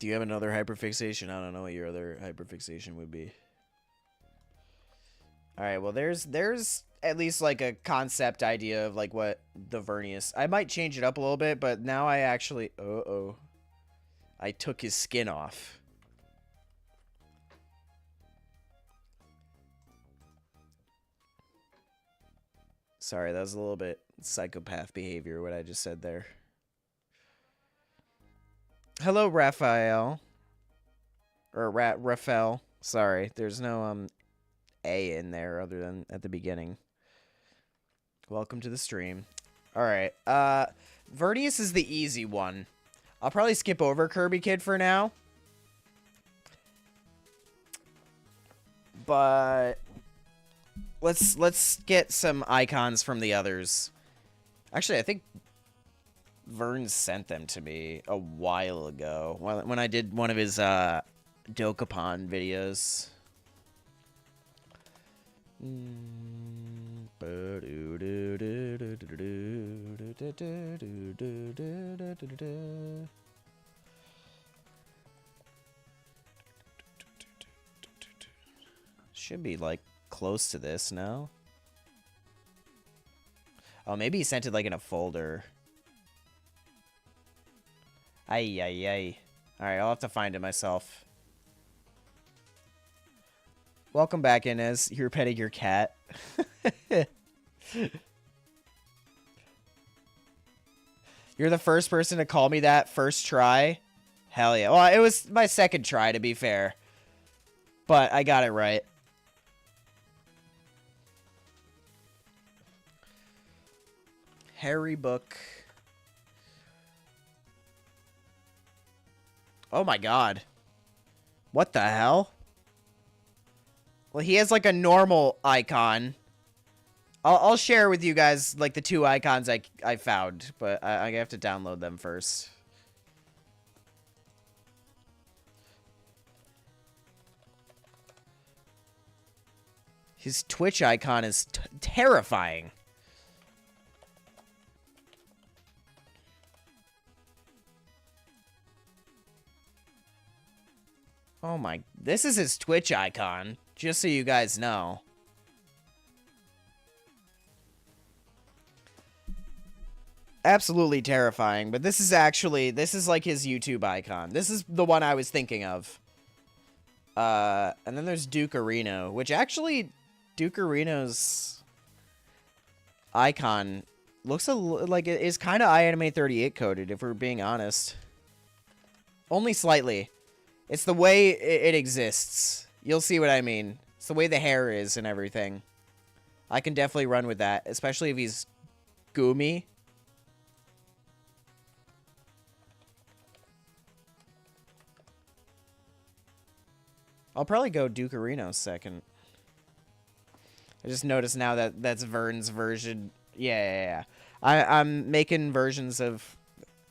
you have another hyperfixation? I don't know what your other hyperfixation would be. All right, well there's at least like a concept idea of like what the Vernias. I might change it up a little bit, but now I actually I took his skin off. Sorry, that was a little bit psychopath behavior what I just said there. Hello, Raphael. Or Raphael. Sorry, there's no A in there other than at the beginning. Welcome to the stream. Alright, Vernias is the easy one. I'll probably skip over Kirby Kid for now. But let's get some icons from the others. Actually, I think Vern sent them to me a while ago when I did one of his Dokapon videos. Should be like close to this now. Oh, maybe he sent it like in a folder. Ay, ay, ay. Alright, I'll have to find it myself. Welcome back, Inez. You're petting your cat. You're the first person to call me that first try. Hell yeah. Well, it was my second try, to be fair. But I got it right. Harry book. Oh my god. What the hell? Well, he has like a normal icon. I'll share with you guys like the two icons I found, but I have to download them first. His Twitch icon is terrifying. Oh my, this is his Twitch icon, just so you guys know. Absolutely terrifying, but this is like his YouTube icon. This is the one I was thinking of. And then there's Dukerino, which actually, Dukerino's icon looks like it is kind of iAnimate38 coded, if we're being honest. Only slightly. It's the way it exists. You'll see what I mean. It's the way the hair is and everything. I can definitely run with that, especially if he's Goomy. I'll probably go Dukerino second. I just noticed now that that's Vern's version. Yeah. I'm making versions of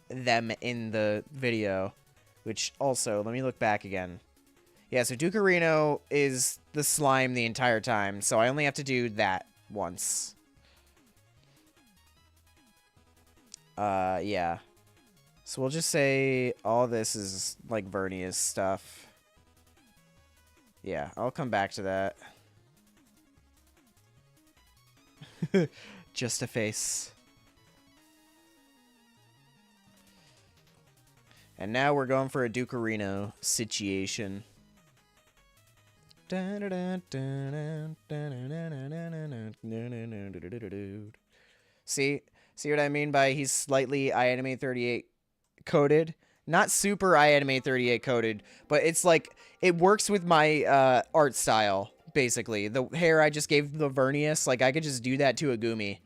them in the video. Which also, let me look back again. Yeah, so Dukerino is the slime the entire time, so I only have to do that once. Yeah. So we'll just say all this is, like, Vernias stuff. Yeah, I'll come back to that. Just a face. And now we're going for a Dukerino situation. See what I mean by he's slightly iAnimate38 coded? Not super iAnimate38 coded, but it's like, it works with my art style, basically. The hair I just gave the Vernias, like I could just do that to a Goomy.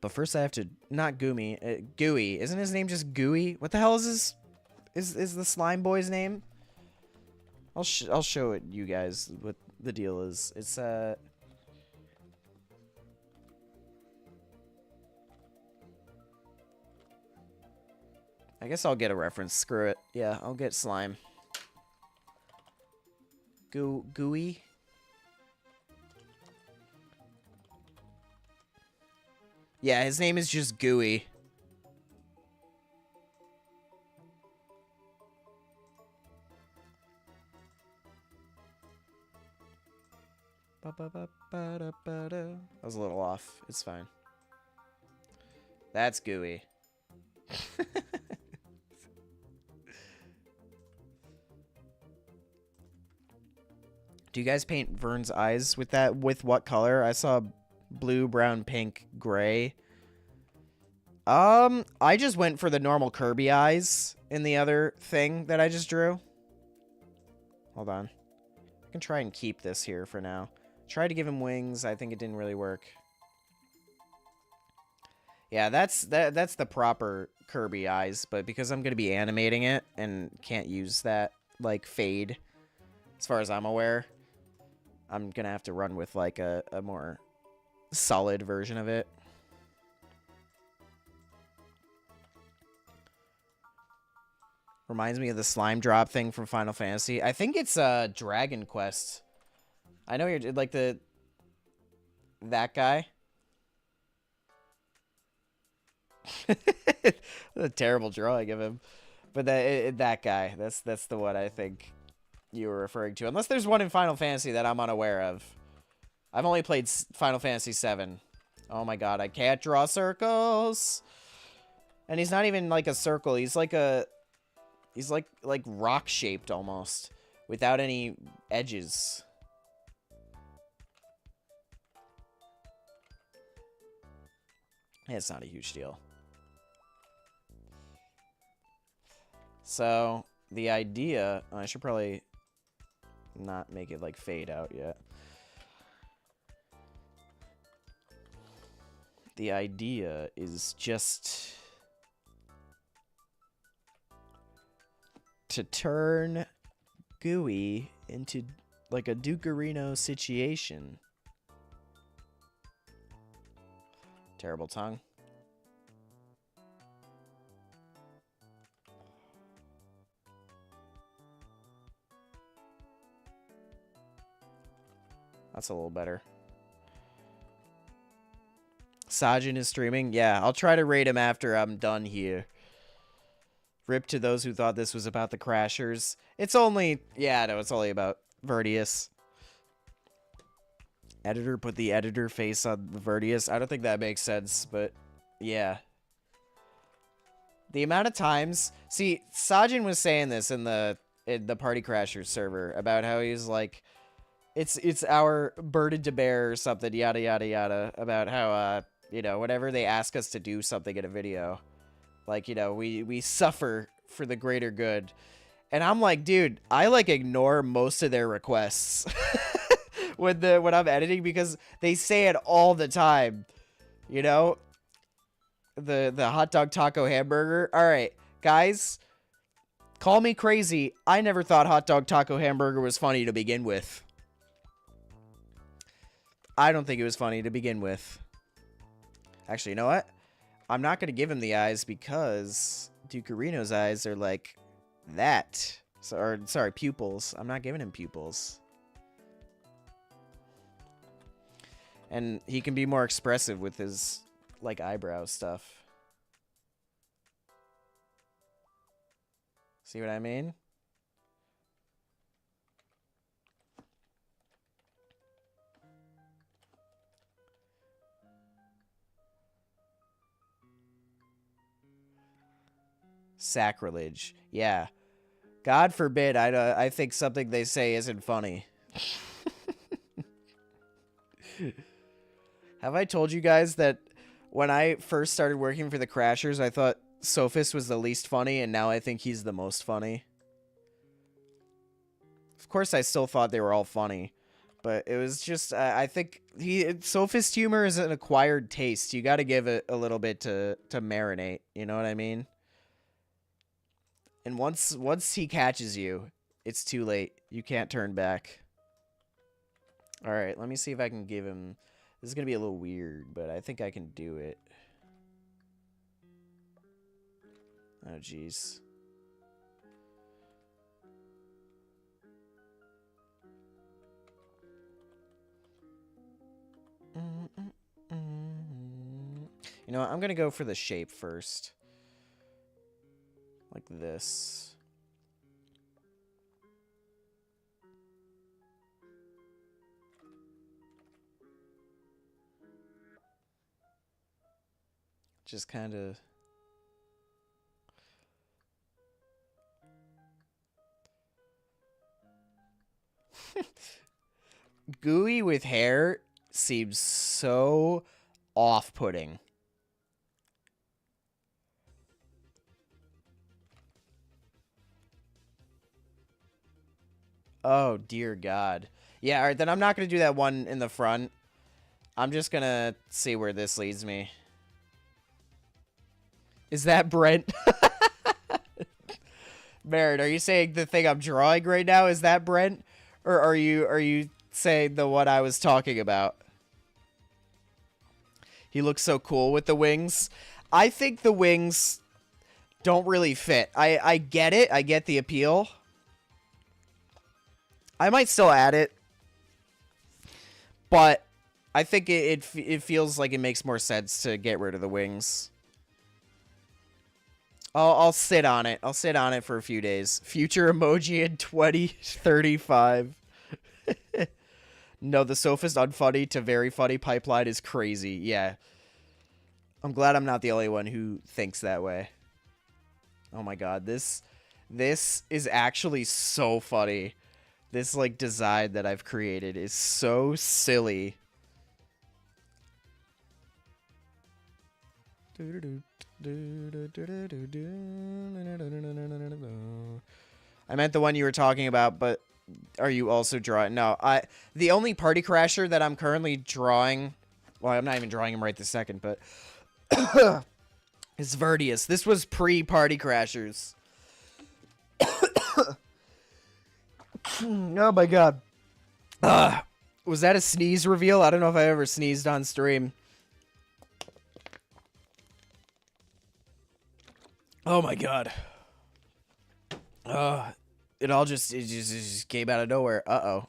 But first I have to, not Goomy, Gooey. Isn't his name just Gooey? What the hell is his, is the slime boy's name? I'll show it you guys what the deal is. It's, I guess I'll get a reference. Screw it. Yeah, I'll get slime. Gooey? Yeah, his name is just Gooey. I was a little off. It's fine. That's Gooey. Do you guys paint Vern's eyes with that? With what color? I saw blue, brown, pink, gray. I just went for the normal Kirby eyes in the other thing that I just drew. Hold on. I can try and keep this here for now. Tried to give him wings. I think it didn't really work. Yeah, that's the proper Kirby eyes, but because I'm going to be animating it and can't use that, like, fade, as far as I'm aware, I'm going to have to run with, like, a more solid version of it. Reminds me of the slime drop thing from Final Fantasy. I think it's Dragon Quest. I know you're like that guy. A terrible drawing of him, but that guy. That's the one I think you were referring to. Unless there's one in Final Fantasy that I'm unaware of. I've only played Final Fantasy VII. Oh my god, I can't draw circles. And he's not even like a circle. He's like rock shaped almost, without any edges. It's not a huge deal. So, the idea... I should probably not make it, like, fade out yet. The idea is just to turn Gooey into, like, a Dukerino situation. Terrible tongue. That's a little better. Sajin is streaming? Yeah, I'll try to raid him after I'm done here. Rip to those who thought this was about the Crashers. It's only... Yeah, no, it's only about Vernias. Editor put the editor face on the Vernias. I don't think that makes sense, but... Yeah. The amount of times... See, Sajin was saying this in the Party Crashers server about how he's like... It's our burden to bear or something, yada, yada, yada. About how, you know, whenever they ask us to do something in a video, like, you know, we suffer for the greater good. And I'm like, dude, I, like, ignore most of their requests when I'm editing because they say it all the time, you know? The hot dog taco hamburger. All right, guys, call me crazy. I never thought hot dog taco hamburger was funny to begin with. I don't think it was funny to begin with. Actually, you know what? I'm not going to give him the eyes because Dukerino's eyes are like that. So, or, sorry, pupils. I'm not giving him pupils. And he can be more expressive with his, like, eyebrow stuff. See what I mean? Sacrilege. Yeah. God forbid I think something they say isn't funny. Have I told you guys that when I first started working for the Crashers, I thought Sophist was the least funny, and now I think he's the most funny? Of course, I still thought they were all funny, but it was just, I think Sophist humor is an acquired taste. You got to give it a little bit to marinate, you know what I mean? And once he catches you, it's too late. You can't turn back. All right, let me see if I can give him... This is going to be a little weird, but I think I can do it. Oh, jeez. You know what? I'm going to go for the shape first. Like this. Just kind of... Gooey with hair seems so off-putting. Oh, dear God. Yeah, all right, then I'm not going to do that one in the front. I'm just going to see where this leads me. Is that Brent? Merritt, are you saying the thing I'm drawing right now, is that Brent? Or are you saying the one I was talking about? He looks so cool with the wings. I think the wings don't really fit. I get it. I get the appeal. I might still add it, but I think it feels like it makes more sense to get rid of the wings. I'll sit on it. I'll sit on it for a few days. Future emoji in 2035. No, the Sophist unfunny to very funny pipeline is crazy. Yeah. I'm glad I'm not the only one who thinks that way. Oh my god, this is actually so funny. This, like, design that I've created is so silly. I meant the one you were talking about, but are you also drawing? No, the only Party Crasher that I'm currently drawing, well, I'm not even drawing him right this second, but is Vernias. This was pre-Party Crashers. Oh my god. Was that a sneeze reveal? I don't know if I ever sneezed on stream. Oh my god. It just came out of nowhere. Uh-oh.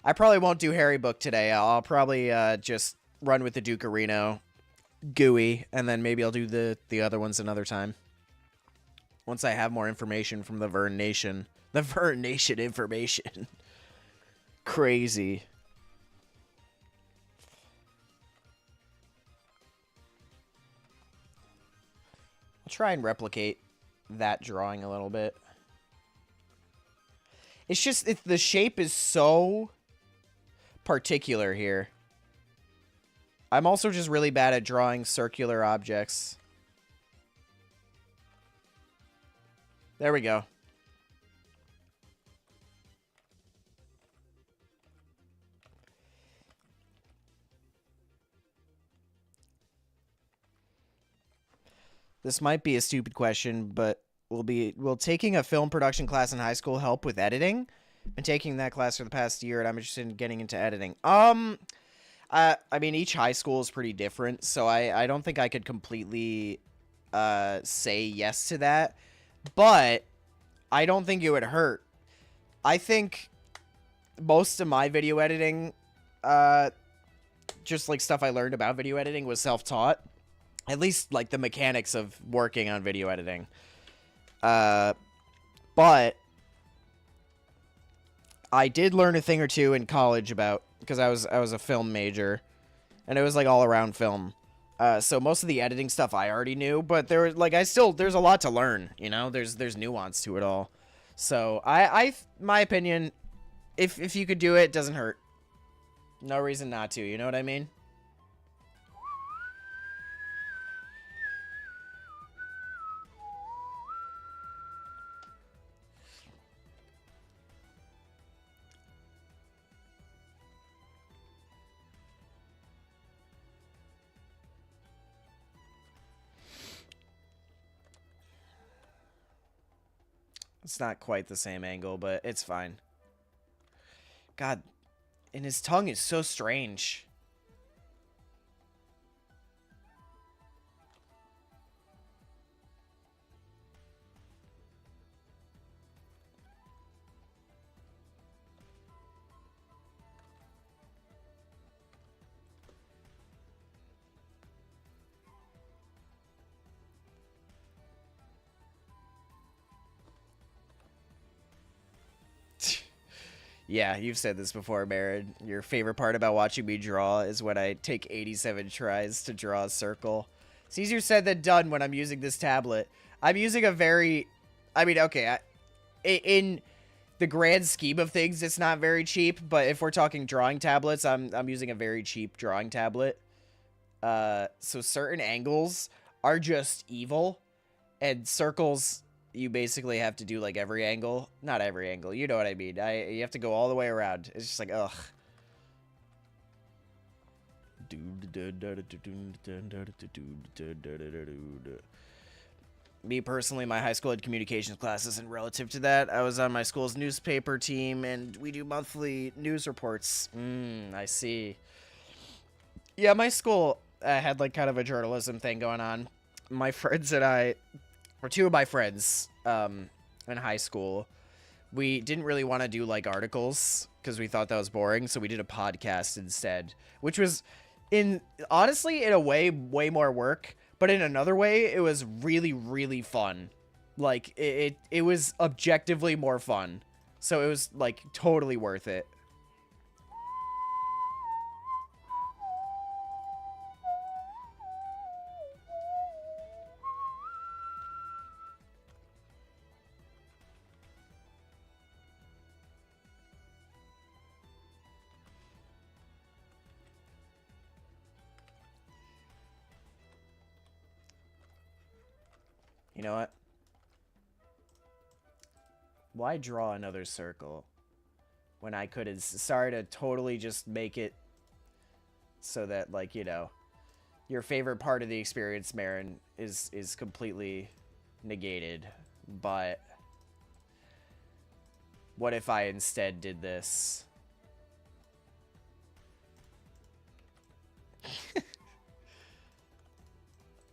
I probably won't do Harry Book today. I'll probably just run with the Dukerino GUI, and then maybe I'll do the other ones another time. Once I have more information from the Vern Nation. The Vern Nation information. Crazy. I'll try and replicate that drawing a little bit. It's just, the shape is so particular here. I'm also just really bad at drawing circular objects. There we go. This might be a stupid question, but will taking a film production class in high school help with editing? Been taking that class for the past year, and I'm interested in getting into editing. I mean, each high school is pretty different, so I don't think I could completely say yes to that. But I don't think it would hurt. I think most of my video editing, just like stuff I learned about video editing, was self-taught. At least, like, the mechanics of working on video editing. But I did learn a thing or two in college about, because I was a film major, and it was, like, all around film. So most of the editing stuff I already knew, but there was, like, there's a lot to learn, you know? There's nuance to it all. So, my opinion, if you could do it, it doesn't hurt. No reason not to, you know what I mean? It's not quite the same angle, but it's fine. God, and his tongue is so strange. Yeah, you've said this before, Baron. Your favorite part about watching me draw is when I take 87 tries to draw a circle. It's easier said than done when I'm using this tablet. I'm using a very... I mean, okay, in the grand scheme of things, it's not very cheap, but if we're talking drawing tablets, I'm using a very cheap drawing tablet. So certain angles are just evil, and circles... You basically have to do, like, every angle. Not every angle. You know what I mean. You have to go all the way around. It's just like, ugh. Me, personally, my high school had communications classes, and relative to that, I was on my school's newspaper team, and we do monthly news reports. I see. Yeah, my school had, like, kind of a journalism thing going on. My friends and I... or two of my friends in high school, we didn't really want to do, like, articles because we thought that was boring, so we did a podcast instead, which was, honestly, in a way more work, but in another way, it was really, really fun. Like, it was objectively more fun, so it was, like, totally worth it. You know what? Why draw another circle when I could have started to totally just make it so that, like, you know, your favorite part of the experience, Marin, is completely negated. But what if I instead did this?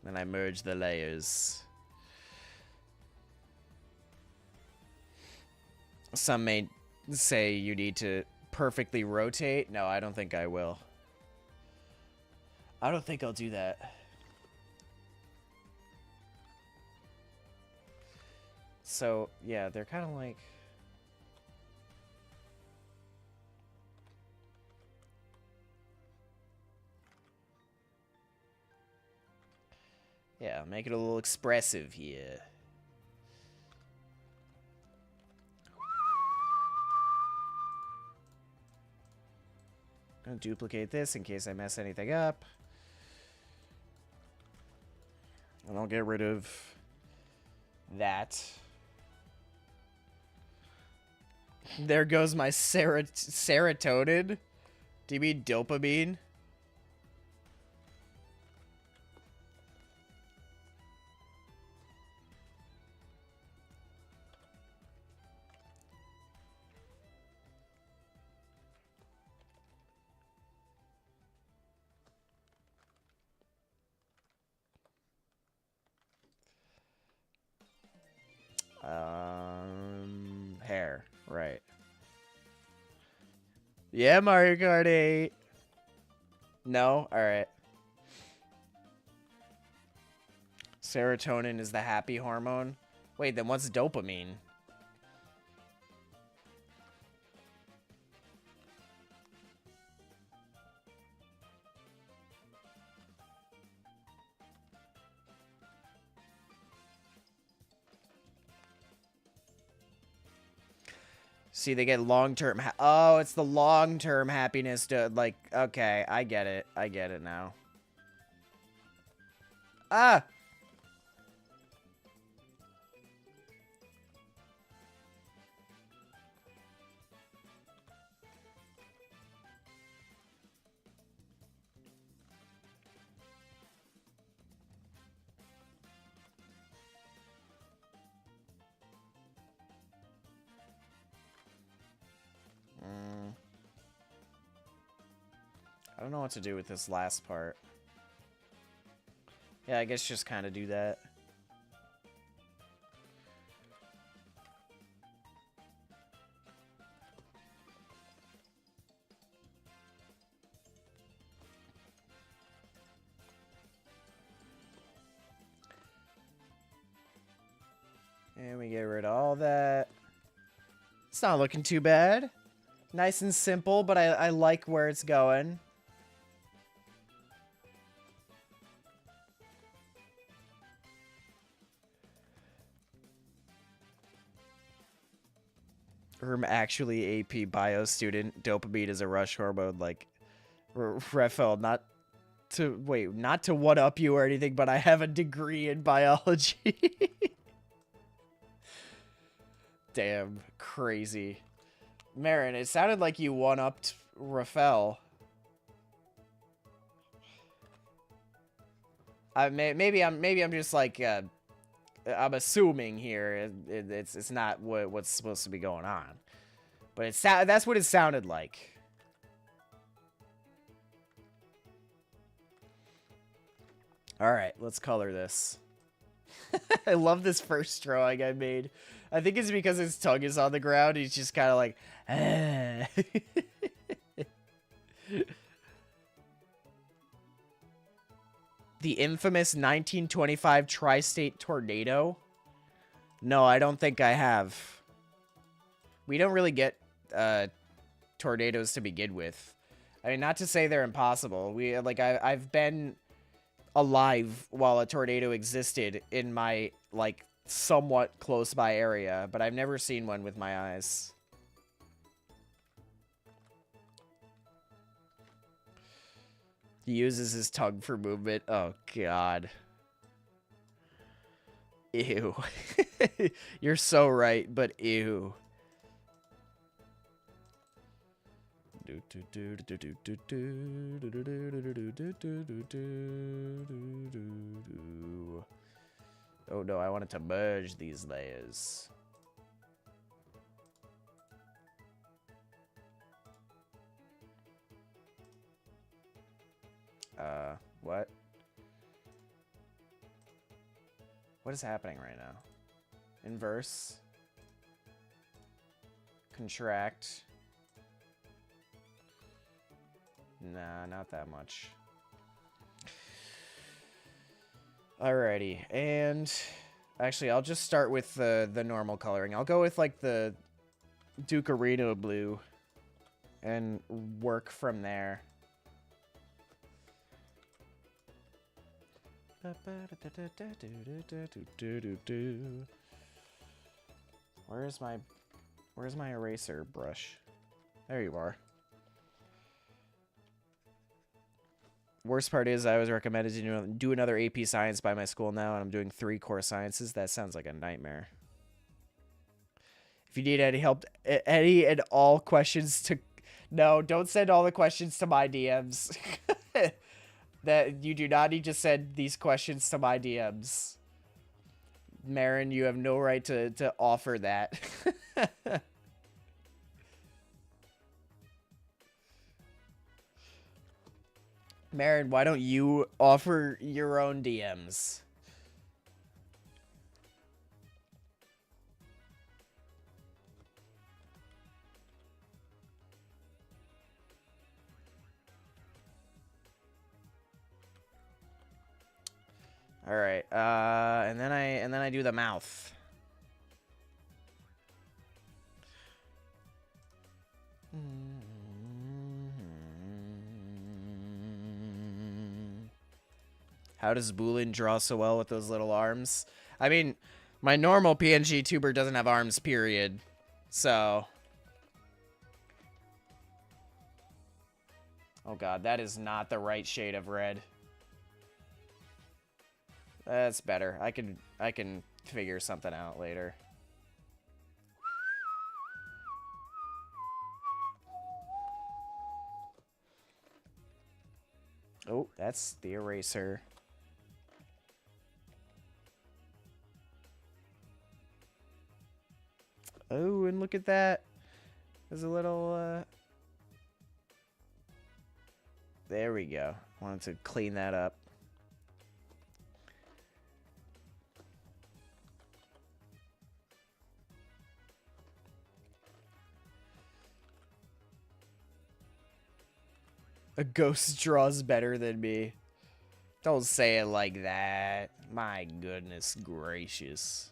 Then I merge the layers. Some may say you need to perfectly rotate. No, I don't think I will. I don't think I'll do that. So, yeah, they're kind of like... Yeah, make it a little expressive here. Gonna duplicate this in case I mess anything up. And I'll get rid of that. There goes my serotonin. Do you mean dopamine? Hair, right. Yeah, Mario Kart 8. No? Alright. Serotonin is the happy hormone. Wait, then what's dopamine? See, they get long-term... Oh, it's the long-term happiness to... Like, okay, I get it. I get it now. Ah! I don't know what to do with this last part. Yeah, I guess just kind of do that. And we get rid of all that. It's not looking too bad. Nice and simple, but I like where it's going. Actually AP bio student. Dopamine is a rush hormone. Like, Raphael, not to one up you or anything, but I have a degree in biology. Damn, crazy. Marin, it sounded like you one-upped Raphael. Maybe I'm just like I'm assuming here it's not what's supposed to be going on, but that's what it sounded like. All right, let's color this. I love this first drawing I made. I think it's because his tongue is on the ground. He's just kind of like, ah. The infamous 1925 tri-state tornado? No, I don't think I have. We don't really get tornadoes to begin with. I mean, not to say they're impossible. I've been alive while a tornado existed in my, like, somewhat close by area, but I've never seen one with my eyes. He uses his tongue for movement. Oh, God. Ew. You're so right, but ew. Oh no, I wanted to merge these layers. What? What is happening right now? Inverse. Contract. Nah, not that much. Alrighty, and actually, I'll just start with the normal coloring. I'll go with like the Ducarino blue and work from there. Where's my eraser brush? There you are. Worst part is I was recommended to do another AP Science by my school now, and I'm doing 3 core sciences. That sounds like a nightmare. If you need any help, any and all questions to... No, don't send all the questions to my DMs. That you do not need to send these questions to my DMs. Marin, you have no right to offer that. Marin, why don't you offer your own DMs? All right, and then I do the mouth. How does Boolin draw so well with those little arms? I mean, my normal PNG tuber doesn't have arms, period. So. Oh god, that is not the right shade of red. That's better. I can figure something out later. Oh, that's the eraser. Oh, and look at that. There's a little, there we go. Wanted to clean that up. A ghost draws better than me. Don't say it like that. My goodness gracious.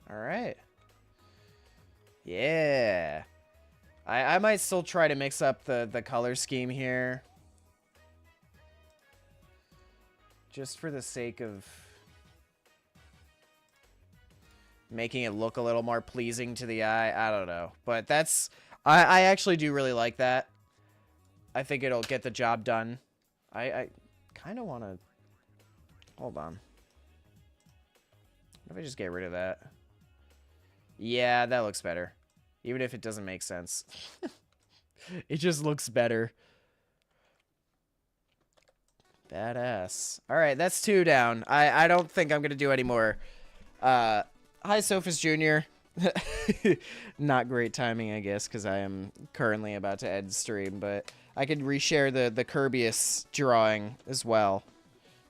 All right. Yeah. I might still try to mix up the color scheme here. Just for the sake of making it look a little more pleasing to the eye. I don't know. But that's... I actually do really like that. I think it'll get the job done. I kind of want to... Hold on. What if I just get rid of that? Yeah, that looks better. Even if it doesn't make sense. It just looks better. Badass. Alright, that's 2 down. I don't think I'm going to do any more. Hi, Sophus Jr. Not great timing, I guess, because I am currently about to end stream, but I could reshare the Kirbyus drawing as well,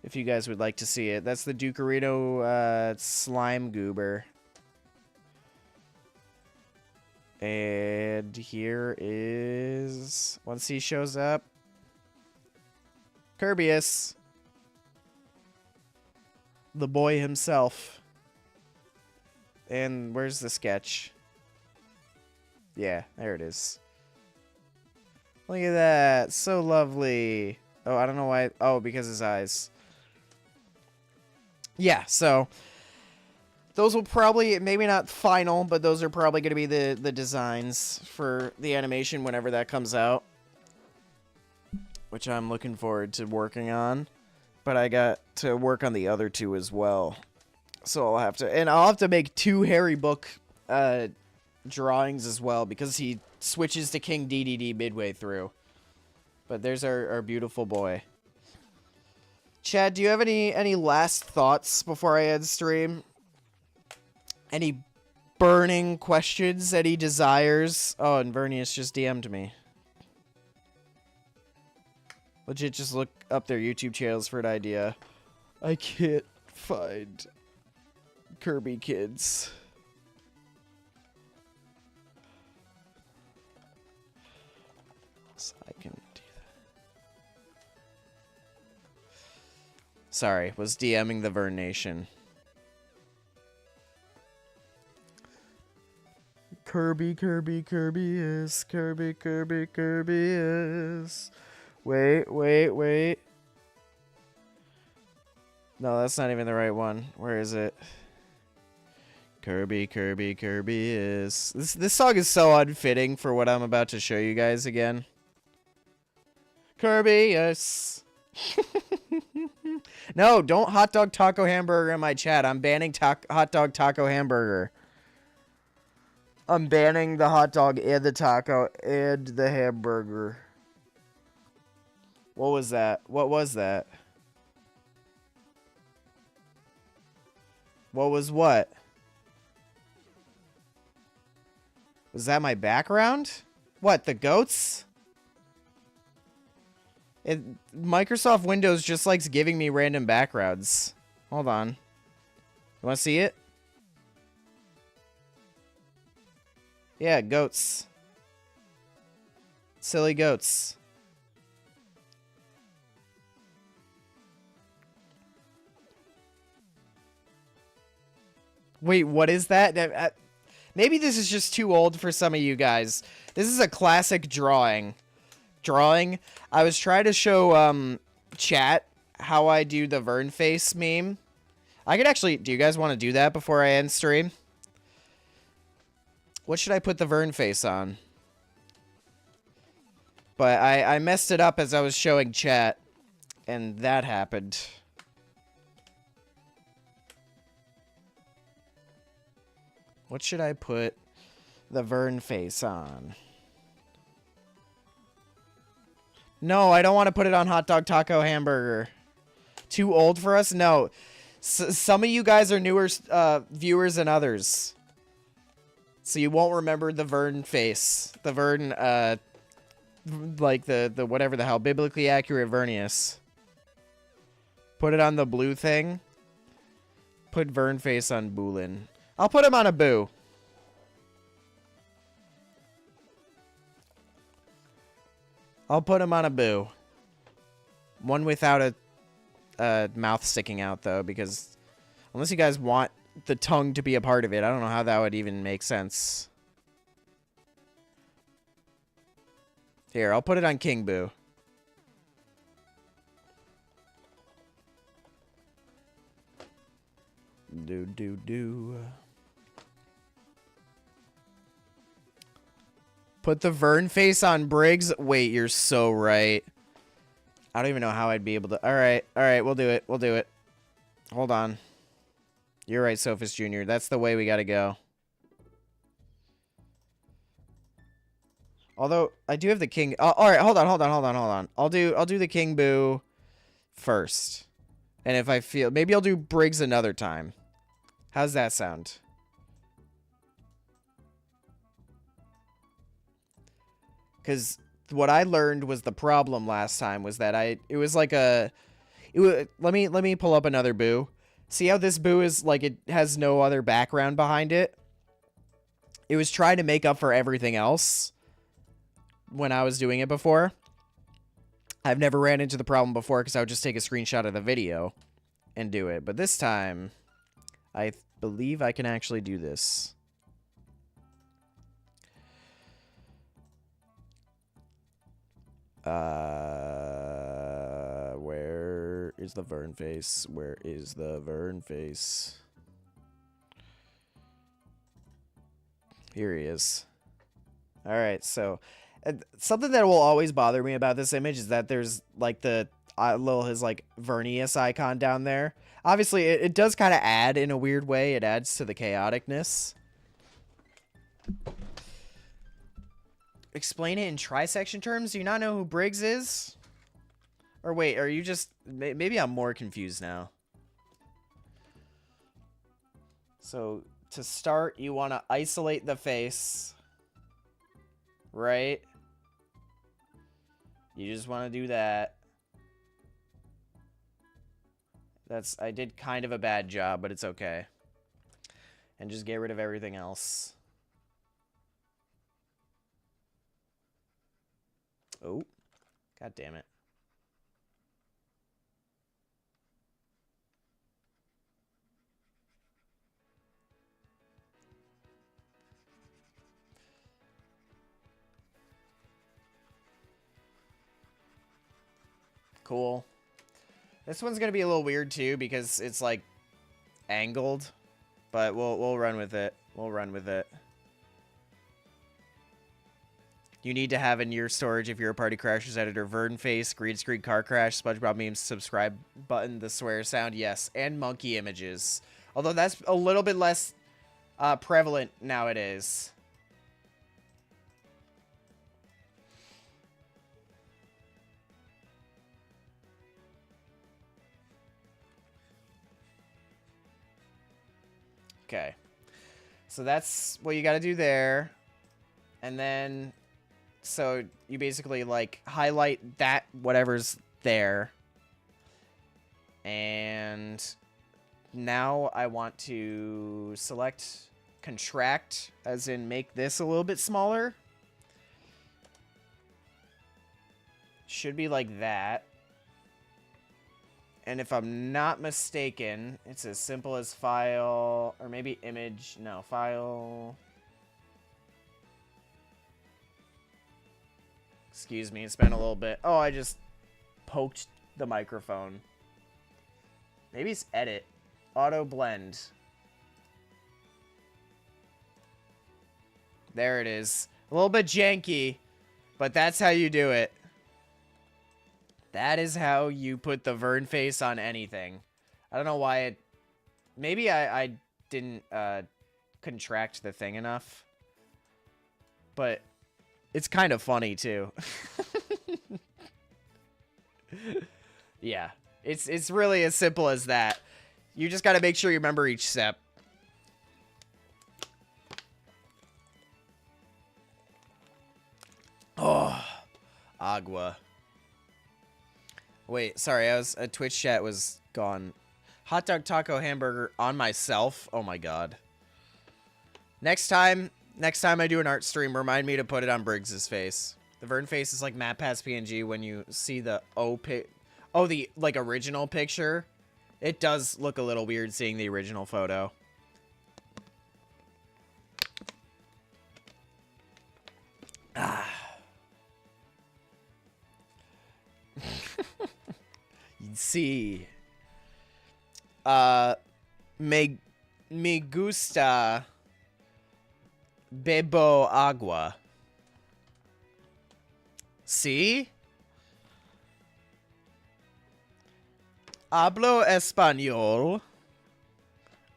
if you guys would like to see it. That's the Ducarino slime goober. And here is... Once he shows up... Kirbyus. The boy himself. And where's the sketch? Yeah, there it is. Look at that. So lovely. Oh, I don't know why. Oh, because his eyes. Yeah, so... those will probably, maybe not final, but those are probably going to be the designs for the animation whenever that comes out. Which I'm looking forward to working on. But I got to work on the other two as well. So I'll have to make 2 Harry book drawings as well, because he switches to King DDD midway through. But there's our beautiful boy. Chad, do you have any last thoughts before I end stream? Any burning questions? Any desires? Oh, and Vernias just DM'd me. Legit, just look up their YouTube channels for an idea. I can't find Kirby Kids. So I can do that. Sorry, was DMing the Vern Nation. Kirby is. Kirby is. Wait. No, that's not even the right one. Where is it? Kirby is. This song is so unfitting for what I'm about to show you guys again. Kirby is. No, don't hot dog taco hamburger in my chat. I'm banning hot dog taco hamburger. I'm banning the hot dog and the taco and the hamburger. What was that? What was that? What was what? Was that my background? What, the goats? Microsoft Windows just likes giving me random backgrounds. Hold on. You want to see it? Yeah, goats. Silly goats. Wait, what is that? Maybe this is just too old for some of you guys. This is a classic drawing. I was trying to show chat how I do the Vern face meme. I could actually... Do you guys want to do that before I end stream? What should I put the Vern face on? But I messed it up as I was showing chat. And that happened. What should I put the Vern face on? No, I don't want to put it on hot dog taco hamburger. Too old for us? No. Some of you guys are newer viewers than others. So you won't remember the Vern face. The Vern, like the whatever the hell, biblically accurate Vernias. Put it on the blue thing. Put Vern face on Boolin. I'll put him on a boo. I'll put him on a boo. One without a mouth sticking out, though, because unless you guys want the tongue to be a part of it, I don't know how that would even make sense. Here, I'll put it on King Boo. Do. Put the Vern face on Briggs. Wait, you're so right. I don't even know how I'd be able to... Alright, we'll do it. Hold on. You're right, Sophus Jr. That's the way we gotta go. Although, I do have the King... Oh, alright, hold on. I'll do the King Boo first. And if I feel... Maybe I'll do Briggs another time. How's that sound? Because what I learned was the problem last time was that it was like a... let me pull up another Boo. See how this Boo is like it has no other background behind it? It was trying to make up for everything else when I was doing it before. I've never ran into the problem before because I would just take a screenshot of the video and do it. But this time, I believe I can actually do this. Where is the Vern face? Where is the Vern face? Here he is. All right, so something that will always bother me about this image is that there's like the his like Vernias icon down there. Obviously, it does kind of add in a weird way. It adds to the chaoticness. Explain it in trisection terms. Do you not know who Briggs is? Or wait, are you just... Maybe I'm more confused now. So, to start, you want to isolate the face. Right? You just want to do that. I did kind of a bad job, but it's okay. And just get rid of everything else. Oh. God damn it. Cool. This one's gonna be a little weird too because it's like angled, but we'll run with it. We'll run with it. You need to have in your storage if you're a Party Crashers editor: Vern face, green screen car crash, SpongeBob memes, subscribe button, the swear sound, yes, and monkey images. Although that's a little bit less prevalent nowadays. Okay, so that's what you got to do there. And then, so you basically like highlight that, whatever's there. And now I want to select contract, as in make this a little bit smaller. Should be like that. And if I'm not mistaken, it's as simple as file, or maybe image, no, file. Excuse me, it's been a little bit. Oh, I just poked the microphone. Maybe it's edit, auto blend. There it is. A little bit janky, but that's how you do it. That is how you put the Vern face on anything. I don't know why it... Maybe I didn't contract the thing enough. But it's kind of funny, too. Yeah. It's really as simple as that. You just got to make sure you remember each step. Oh. Agua. Wait, sorry, a Twitch chat was gone. Hot dog, taco, hamburger on myself. Oh my god. Next time I do an art stream, remind me to put it on Briggs's face. The Vern face is like MapPass PNG when you see the the like original picture. It does look a little weird seeing the original photo. Ah. See, me gusta bebo agua. See? Hablo español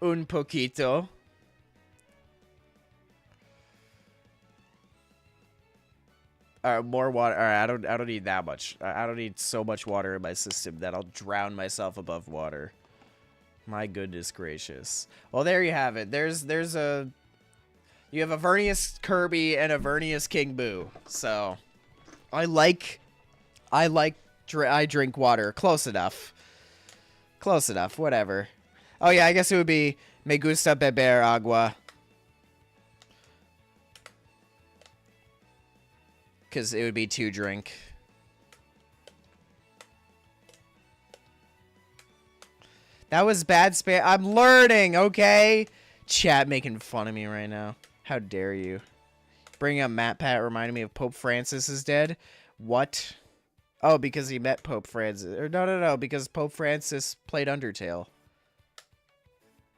un poquito. More water. All right, I don't need that much. I don't need so much water in my system that I'll drown myself above water. My goodness gracious. Well, there you have it. You have a Vernias Kirby and a Vernias King Boo. So, I drink water. Close enough. Close enough. Whatever. Oh yeah, I guess it would be me gusta beber agua. Because it would be to drink. That was bad spam. I'm learning, okay? Chat making fun of me right now. How dare you? Bringing up MatPat reminded me of Pope Francis is dead. What? Oh, because he met Pope Francis. Or no, because Pope Francis played Undertale.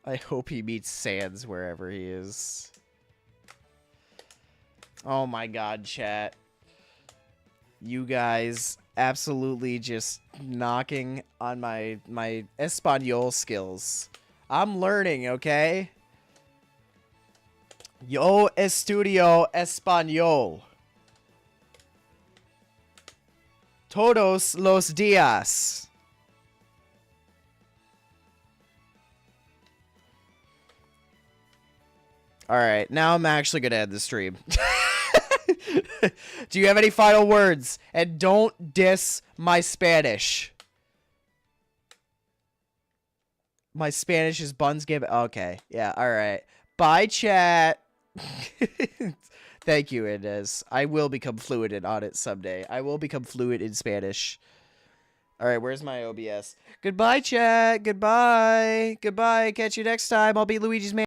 I hope he meets Sans wherever he is. Oh my god, chat. You guys absolutely just knocking on my Espanol skills. I'm learning, okay? Yo estudio español. Todos los días. Alright, now I'm actually gonna end the stream. Do you have any final words? And don't diss my Spanish. My Spanish is buns give. Okay, yeah, alright. Bye, chat. Thank you, Inez. I will become fluent on it someday. I will become fluent in Spanish. Alright, where's my OBS? Goodbye, chat. Goodbye. Goodbye. Catch you next time. I'll be Luigi's man.